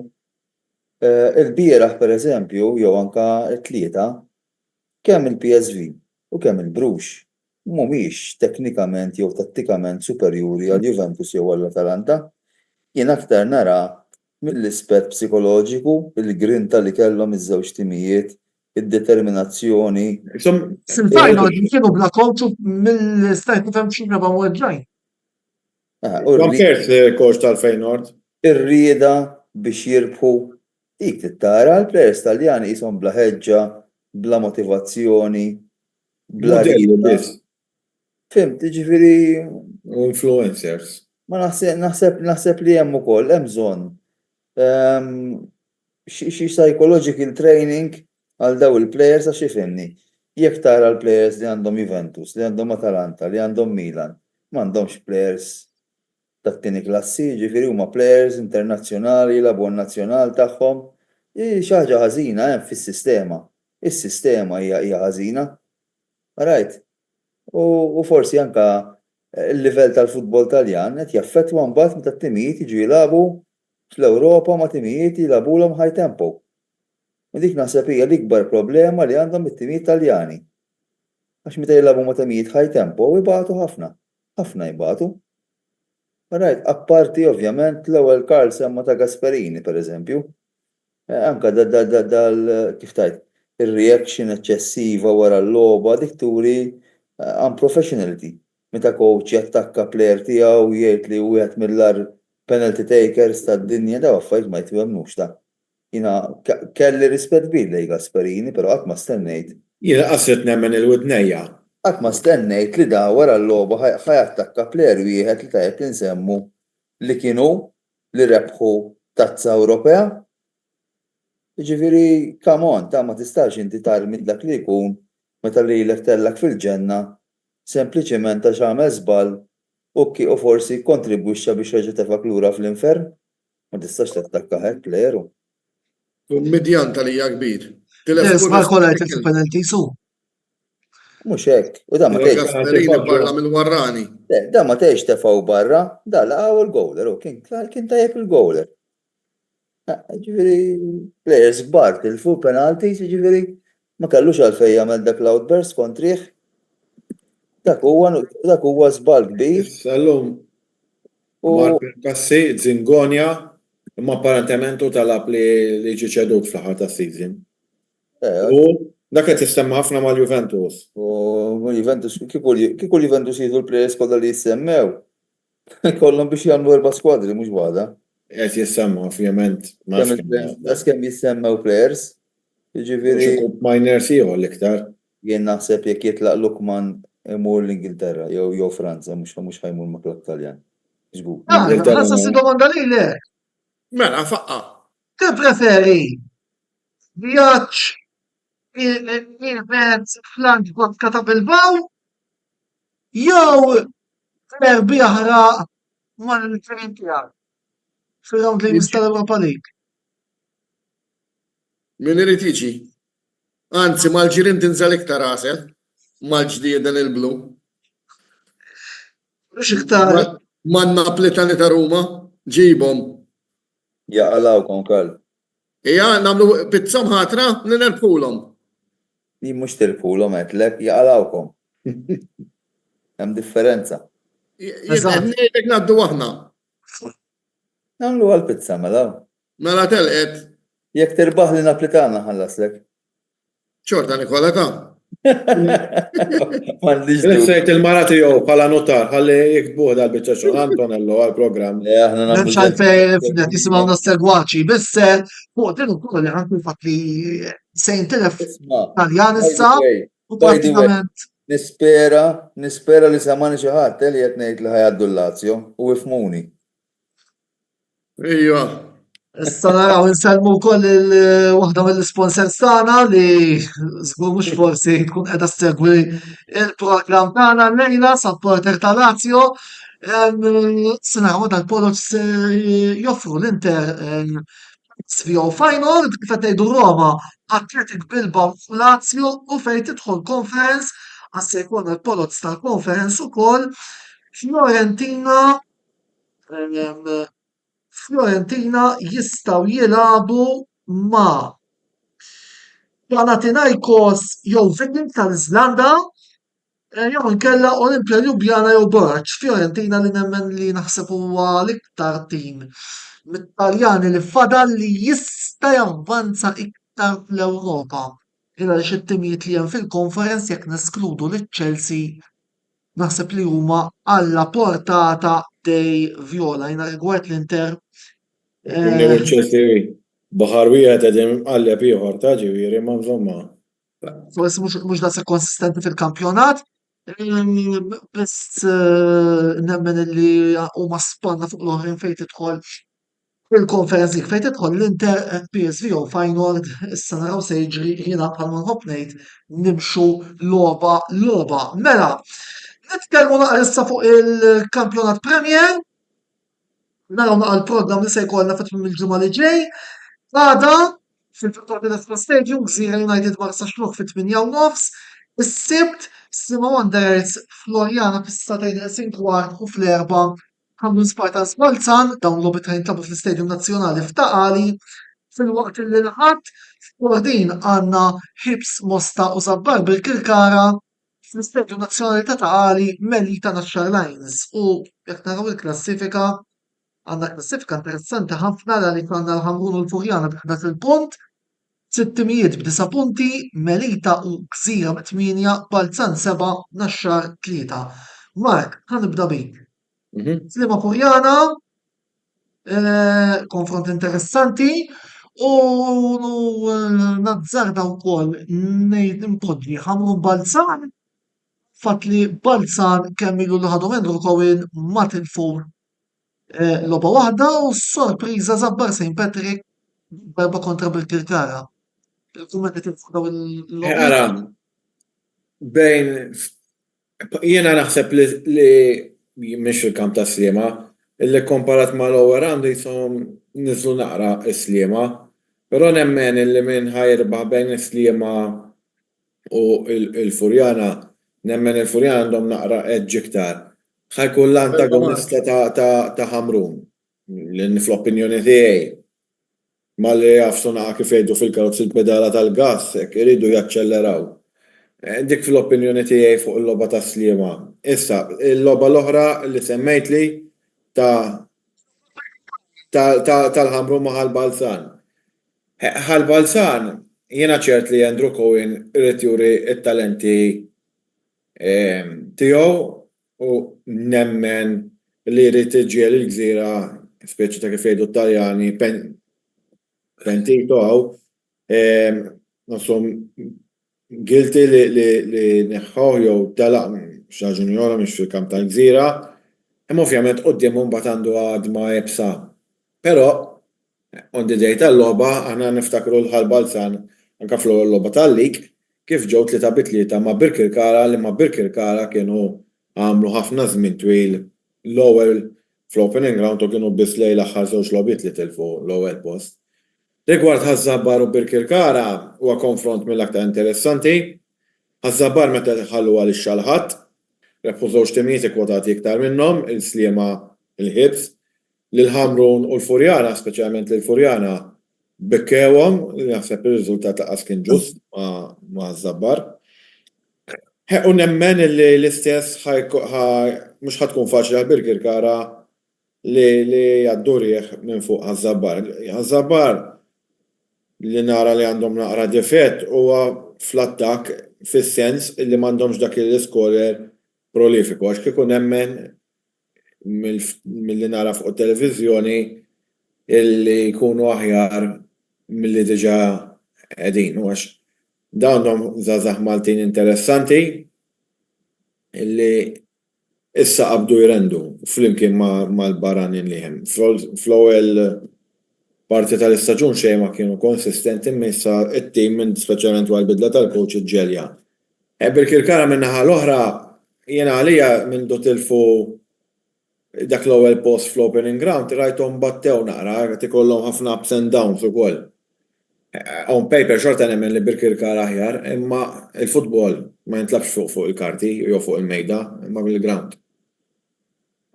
Il-bieraħ pereżempju jew anke t-tlieta kemm il-PSV u kemm il-Bruges mhumiex teknikament jew tattikament superjuri għal Juventus jew għall Atalanta. Jien aktar nara mill-ispett psikoloġiku, il-grinta li kellhom iż-żewġ timijiet, id-determinazzjoni. Sil-final kienu bla kontu mill-istajt nifhem xina ba' mweġġajn. Kert koċ tal-Feyenoord. Ir-rieda biex jirbħu dik tittara l-plejers Taljani qishom bla ħeġġa, bla motivazzjoni, bla rieda. Fimt, ġifieri Influencers. ma naħseb li hemm ukoll hemm bżonn xi psychological training għal daw il-plejers għax ifhimni. Jekk tara l-plejers li għandhom Juventus, li għandhom Atalanta, li għandhom Milan, m'għandhomx plejers tat-tieni klassi, ġifieri huma plejers internazzjonali, l-abon nazzjonal tagħhom. Xi ħaġa ħażina hemm fis-sistema. Is-sistema hija ħażina. Right? U forsi anke il-livell tal-futbol Taljan qed jaffettwa mbagħad meta t-timijiet jiġu jilagħbu fl-Ewropa ma' timijiet jilagħbulhom high tempo. U dik naħseb hija l-ikbar problema li għandhom it-timijiet Taljani. Għax meta jilagħbu ma' timijiet high tempo jibgħatu ħafna jibgħatu. Right, apparti ovvjament l-ewwel Karl semma ta' Gasperini pereżempju. Anke kif tajt, ir-reaction eċċessiva wara l-logħba dik turi unprofessionality. Meta coach jattakka plejer tiegħu jgħid li wieħed mill-ar penalty takers tad-dinja daw affarijiet ma jitwemmnux ta'. Jiena kelli rispett kbir lejn Gasperini, però qatt ma stennejt. Jiena qasret nemmen il-widnejja. Qatt ma stennejt li da wara l-logħba ħajattakka plejer wieħed li tajjeb li nsemmu li kienu li rebħu tazza Ewropea. Jiġifieri come on, ta' ma tistax inti tarmi dak li jkun meta lilek tellak fil-ġenna sempliċement għax għamel żball u forsi kontribwixxa biex reġa' tefak lura fl-infern. Ma tistax tattakka hekk plejeru. Midjan tal-hija kbir. Żball kollha jtef penalty su. Mhux hekk. U da ma tgħidx. Gasperini parla mill-warrani. Da ma tgħidx tefgħu barra, da laqgħu il-gowler u kien tajjeb il-gowler. Ġifieri plejers kbar tilfu penalties, ġifieri ma kellux għalfejn jagħmel dak l-outburst kontrih. Dak huwa żball kbir. Sallum Mark Kassi, Zingonja, imma apparentement talab li ġi ċedut fl-aħħar tas-season. U dak qed jistemma ħafna mal-Juventus. U Juventus kieku Juventus jieħdu l-plejers kollha li jissemmew. Kollhom biex jagħmlu 4 skwadri mhux waħda. Qed jissemma ovvjament. Kemm jissemmew plejers. Jiġifieri miners ieħor l-iktar. Jien naħseb jekk jitlaq Lukman imur l-Ingilterra jew Franza mhux ħajmur ma' klabb Taljan. Żgur. Ħassa si domanda lilek. Mela faqqa. Ti preferi vjaġġ il-mezz fl-Antwerp ta' Bilbao jew derbi ħraq mal-trin tiegħek fil-round li tal-Europa League? Min irid jiġi? Anzi, mal-ġirien tinżel iktar rasel, mal-ġdieden il-blu. Mhux iktar. Man-Napletani ta' Ruma, ġibhom. Jaqalawkom Karl. Ija, nagħmlu pizza mħatra li nerbħulhom. Jien mhux tilfulhom għedlek jaqalawkom. Hemm differenza. Jien ngħidlek ngħaddu aħna. Nagħmlu għall-pizza mela. Mela telqet. Jekk tirbaħ li Napletana ħallaslek. Xorta Nikola ta'. M'għandix L-sejt il-mara tiegħu bħala notar, ħalli jiktbuh dal-biċċa xogħol Antonello għall-programm. Aħna nagħmlu Memx għalfej f'net jisimgħuna segwaċi, bisser fuq din ukoll li ħankun fatt li sejn telef Taljan issa u pratikament Nispera li samani xi ħadd li qed ngħid li ħajgħaddu l-Lazio u ifhmuni. Ejja. issa naraw insellmu wkoll waħda mill-sponsors tagħna li żgur mhux forsi tkun qiegħda segwi il-programm tagħna llejla supporter ta' Lazio. Se naraw dal-Polos joffru l-Inter Svio Final kif qed tgħidu Roma, Athletic Bilbao Lazio u fejn tidħol conference għassa jkun il-Polos tal-conference ukoll Fiorentina jistaw jilabu ma' Panathinaikos jew Viking tal-Iżlanda jew inkella Olimpia Ljubljana jew Borac. Fiorentina li nemmen li naħseb huwa l-iktar tim mit-Taljani li fadal li jista' javvanza iktar fl-Ewropa. Illa li xi timijiet li hemm fil-conference jekk neskludu lit-Chelsea naħseb li huma alla portata dej Viola jina rigward l-Inter. Chelsea baħar wieħed qegħdin qalleb ieħor ta' ġifieri ma' insomma. Forsi mhux da se konsistenti fil-kampjonat. Biss nemmen li huma spanna fuq l-oħrin fejn tidħol fil-konferenzi fejn tidħol l-Inter PSV u Feyenoord issa naraw se jiġri jiena bħalma nħobb ngħid nimxu logħba. Mela, nitkellmu naqra issa fuq il-kampjonat Premier. Naraw naqra l-programm li se jkollna fit-tmiem il-ġimgħa li ġej. Għada fil-Victoria Stadium Gżira United Barca Xlugħ fit-8:30. Is-Sibt Sima Wanderers Florjana fis-satejn kwart u fl-erba' Hamlin Spartans Bolzan dawn logħbiet jintlagħbu fl-Istadium Nazzjonali f'Taqali. Fil-waqt li l-ħadd f'Ordin għandna Hibs Mosta u Żabbar bil-Kirkara fl-Istadium Nazzjonali ta' Taqali Melita Naxxar Lions. U jekk naraw il-klassifika għandna klassifika interessanti ħafna li għandna l-Ħamrun u l-Furjana b'11 punt, 600 b'9 punti, Melita u Gżira b'8, Balzan 7, Naxxar 3. Mark, ħanibda bik. Slima Furjana, konfront interessanti u nazzarda wkoll ngħid impoġġi Ħamrun Balzan fatt li Balzan kemm ilu li ħadu Andrew Cohen ma tilfu logħba waħda u sorpriża Żabbar St. Patrick darba kontra bil-Kirkara. Il-kumment li tilfu daw il-logħba. Bejn jiena naħseb li mhix il-kamp ta' Sliema, illi komparat ma' l-ewwel round jisom niżlu naqra s-Sliema, però nemmen illi minn ħajrbaħ bejn is-Sliema u l-Furjana, nemmen il-Furjana għandhom naqra edġ iktar. Ħajkun l-antagonista ta' Ħamrun, l fl-opinjoni tiegħi. Ma li jafsu naqa kif jgħidu fil-karozzi il-pedala tal-gass, iridu jaċċelleraw. Dik fil-opinjoni tiegħi fuq il-logħba ta' Sliema. Issa, il-logħba l-oħra li semmejt li tal-Ħamrun ma' Ħal-Balzan. Ħal-Balzan, jiena ċert li Andrew Cohen irid juri t-talenti tiegħu u nemmen li jrid iġiel il-Gżira, speċi ta' kif jgħidu Taljani, pentito għaw, guilty li neħħaw jew telaq xa ġunjora mhix fil-kamp tal-Gżira, imma ovvjament quddiem mbagħad għandu għadma ebsa. Però on the day tal-logħba aħna niftakru l-Ħal-Balzan anke fl-ewwel logħba tal-lig kif ġew 3-3 ma' Birkirkara li ma' Birkirkara kienu għamlu ħafna żmien twil l-ewwel fl-opening round u kienu biss lejn l-aħħar żewġ logħbiet li tilfu l-ewwel post. Rigward Ħaż-Żabbar u Birkirkara huwa konfront mill-aktar interessanti. Ħaż-Żabbar meta ħallu għal ix-xalħat, rebħu żewġ timijiet ikkwotati iktar minnhom, il-Sliema il-Hibs, lil-Ħamrun u l-Furjana, speċjalment lil-Furjana, bikkewhom li naħseb ir-riżultat laqas kien ġust ma' Żabbar. U nemmen li l-istess mhux ħatkun faċli għal Birkirkara li jgħaddu rieħ minn fuq Ħaż-Żabbar. Ħaż-Żabbar li nara li għandhom naqra difett huwa fl-attakk fis-sens illi m'għandhomx dak il-scorer prolifiku għax kieku nemmen milli nara fuq it-televiżjoni illi jkunu aħjar milli diġà qegħdin u għax dawnhom żgħażagħ Maltin interessanti illi issa qabdu jrendu flimkien mal-barranin li hemm. Fl-ewwel parti tal-istaġun xejn ma kienu konsistenti imma it-tim minn speċjalment wara l-bidla tal-coach iġġelja. Bil-Kirkara min-naħa l-oħra jiena għalija minn tilfu dak l-ewwel post fl-opening ground rajthom battew naqra qed ikollhom ħafna ups and downs ukoll. On paper xorta nemmen li bil-Kirkara aħjar, imma il-futbol ma jintlabx fuq il-karti jew fuq il-mejda, imma bil-ground.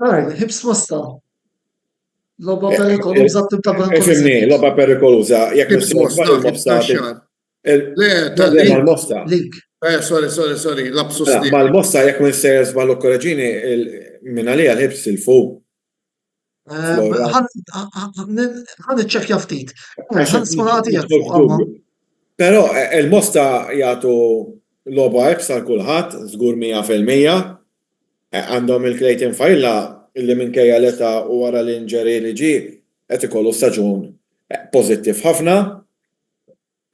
Hibs Mosta. Logħba perikoluża tibta' Ifhimni, logħba perikoluża, jekk Hibs Mosta, mal-Mosta. Sorry, lapsus li. Mal-Mosta jekk minn sejers ballu korreġini minn għalija l-ħibs il-fuq. Ħan iċċekkja ftit. Ħan smonati Però il-Mosta jagħtu logħba ħibs għal kulħadd, żgur 100%. Għandhom il-Clayton Fajla illi minkejja l-età u wara l-inġeri li ġie qed ikollu staġun pożittiv ħafna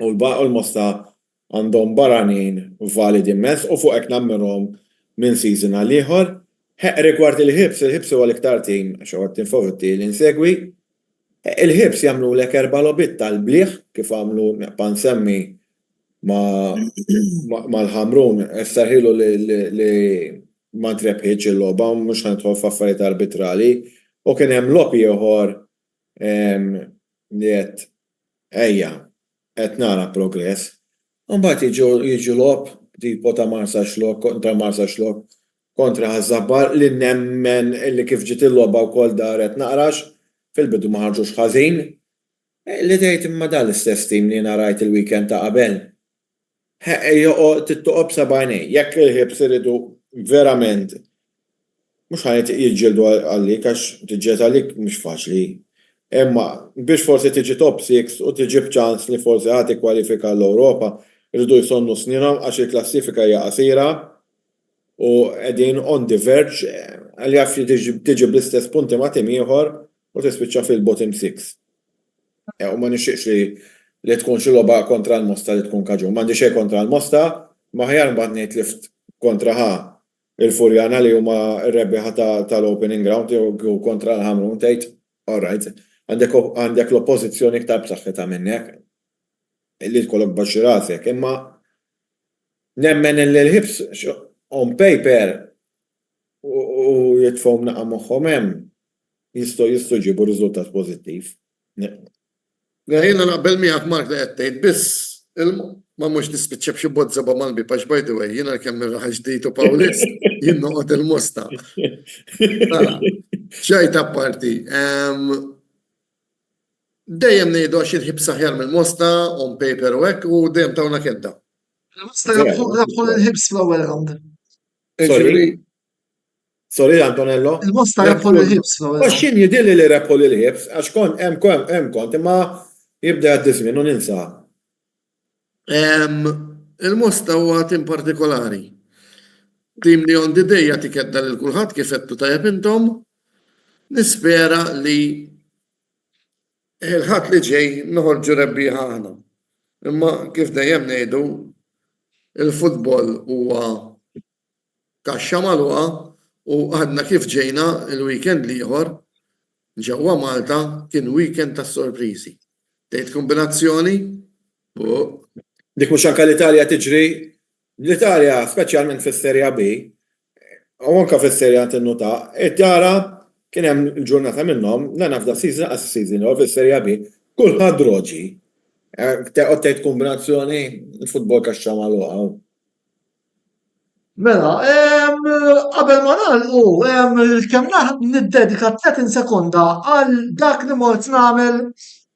u l-Mosta għandhom barranin validi immens u fuq hekk nammirhom minn season għal ieħor. Rigward il-ħibs huwa l-iktar tim għax huwa tim favoriti li nsegwi. Il-ħibs jagħmlu lek 4 logħbiet tal-bliħ kif għamlu nsemmi mal-Ħamrun istarħilu li ma trebħitx il-logħba u mhux ħanidħol f'affarijiet arbitrali u kien hemm logħbi ieħor li qed nara progress. Mbagħad jiġu logħb tipo ta' Marsa Xlok kontra Ħażabbar li nemmen illi kif ġiet il-logħba wkoll daret naqrax fil-bidu ma ħarġux ħażin. Li tgħid imma dan l-istess tim li narajt il-weekend ta' qabel. Tittoqob sabajnej, jekk il-ħibs iridu verament mhux ħanet jiġġieldu għalik għax tiġġieled għalik mhux faċli. Imma biex forsi tiġi top 6 u tiġi b'ċans li forsi ħadd ikkwalifika l-Ewropa irridu jsonnu snierhom għax il-klassifika hija qasira u qegħdin on the verge għal jaf tiġi bl-istess punti ma' tim ieħor u tispiċċa fil-bottom 6. U ma nixtieqx li tkun xi logħba kontra l-Mosta li tkun kaġun. M'għandi xejn kontra l-Mosta, ma ħjar mbagħad ngħid lift kontra il-Furjana li huma r-rebbieħa tal-opening ground jew kontra l-Ħamrun tgħid, all right, għandek l-oppożizzjoni iktar b'saħħitha minnek li tkollok baxxi rasek, imma nemmen li l-ħibs on paper u jitfhom naqa' moħħhom hemm jistgħu jġibu riżultat pożittiv. Jiena naqbel miegħek Mark li qed tgħid biss ma mhux nispiċċa b'xi bozza mal-bi għax by the way, jiena kemm ir-raħa ġdejtu Pawlis, jien noqgħod il-Mosta. Xajt apparti. Dejjem ngħidu għax il-ħibs aħjar mill-Mosta on paper u hekk u dejjem tawna kedda. Il-Mosta jabħu l-ħibs fl-ewwel round. Sorry Antonello. Il-Mosta jabħu l-ħibs fl-ewwel round. Għax x'in jidilli li rebħu l-ħibs għax hemm kont imma jibda għad-dismin u ninsa. Il-Mosta huwa tim partikolari. Tim li on the day jagħti kedda lil kulħadd kif qed tajjeb intom, nispera li il-ħadd li ġej noħorġu rebbieħa aħna. Imma kif dejjem ngħidu il-futbol huwa kaxxa magħluqa u għadna kif ġejna il-weekend ieħor ġewwa Malta kien weekend ta' sorpriżi. Tgħid kombinazzjoni? Dik mhux anke l-Italja tiġri, l-Italja speċjalment fis-Serja B, u anke fis-Serja tinnuta, tara kien hemm il-ġurnata minnhom, nafda season qas season u fis-Serja B, kulħadd droġi. Tgħid kombinazzjoni il-futbol kaxxa magħluqa. Mela, qabel ma nagħlqu kemm niddedika 30 sekonda għal dak li mort nagħmel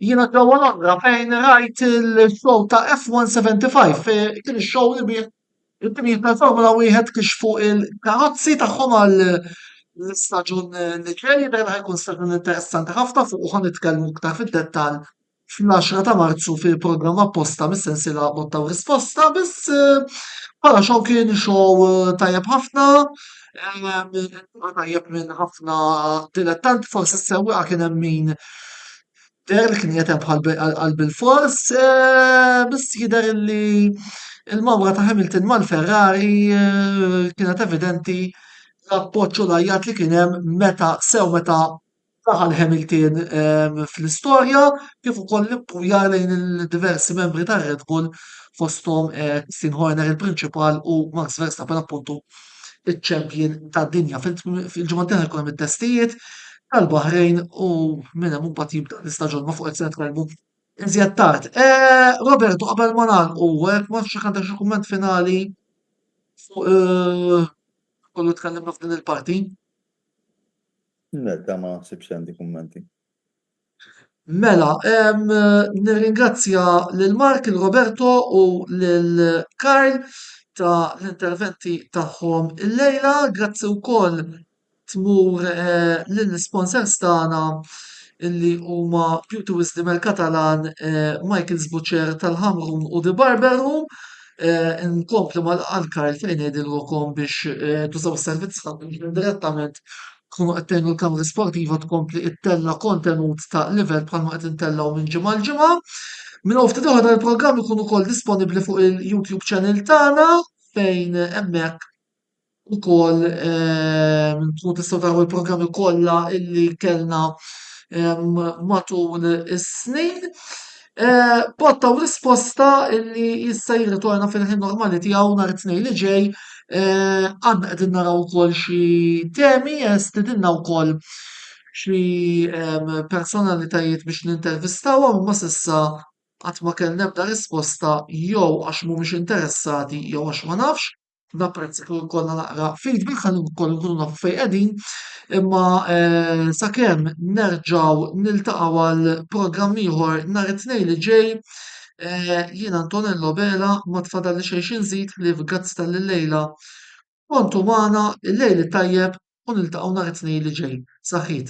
jiena ġewwa Londra fejn rajt il-show ta' F175 kien ix-show li il-timijiet tal-Formula 1 kixfu il-karozzi tagħhom għal l-istaġun li ġej, jidher ħajkun staġun interessanti ħafna fuq ħan nitkellmu iktar fid-dettall fl-10 ta' Marzu fil-programm apposta mis-sensiela botta u risposta, biss bħala show kien show tajjeb ħafna, tajjeb minn ħafna dilettanti, forsi s-sewwieqa kien hemm min der li kien jetem bħal bil-fors, biss jidher li il-mawra ta' Hamilton mal-Ferrari kienet evidenti l-appoġġ u l-ajjat li kien hemm meta daħal Hamilton fl-istorja kif ukoll l-ipprujar lejn il-diversi membri ta' Red Bull fosthom Christian Horner il-prinċipal u Max Verstappen appuntu iċ-champion tad-dinja. Fil-ġimgħa jkun hemm it-testijiet tal-Baħrejn u minn hemm imbagħad jibda l-istaġun ma' fuq qed se nitkellmu iżjed tard. Roberto, qabel ma nagħlqu hekk ma nafx jekk għandek xi kumment finali fuq kollu tkellimna f'din il-parti. Mela, ma naħsibx għandi kummenti. Mela, nirringrazzja lil Mark, il Roberto u lil Karl ta' l-interventi tagħhom illejla. Grazzi wkoll tmur lill-sponsors tagħna illi huma Beauty Wisdom il-Katalan, Michael's Butcher tal-Hamrun u The Barber Room. Nkomplu mal-Karl fejn ngħidilkom biex tużaw is-servizz tagħhom direttament tkunu qed tgħinu l-kamra sportiva tkompli ittella kontenut ta' livell bħalma qed intellaw minn ġimgħa l-ġimgħa. Minn ftit oħra il-programm ikun ukoll disponibbli fuq il-YouTube channel tagħna fejn hemmhekk ukoll tkunu tistgħu taraw il-programmi kollha illi kellna matul is-snin. Botta u risposta illi jista' jirritorna fil-ħin normali tiegħu nhar it-tnejn li ġej. Għandna qegħdin naraw ukoll xi temi, stidilna wkoll xi personalitajiet biex nintervistawhom imma s'issa qatt ma kellna ebda risposta jew għax mhumiex interessati jew għax ma nafx. Napprezza kieku jkollna naqra feedback ħalli wkoll nkunu nafu fejn qegħdin, imma sakemm nerġgħu niltaqgħu għal programm ieħor nhar it-tnejn li ġej, jien Antonello Bela ma tfadalli xejn inżid li grazzi tal-lejla kontu magħna il-lejl tajjeb u niltaqgħu nhar it-tnejn li ġej. Saħħit.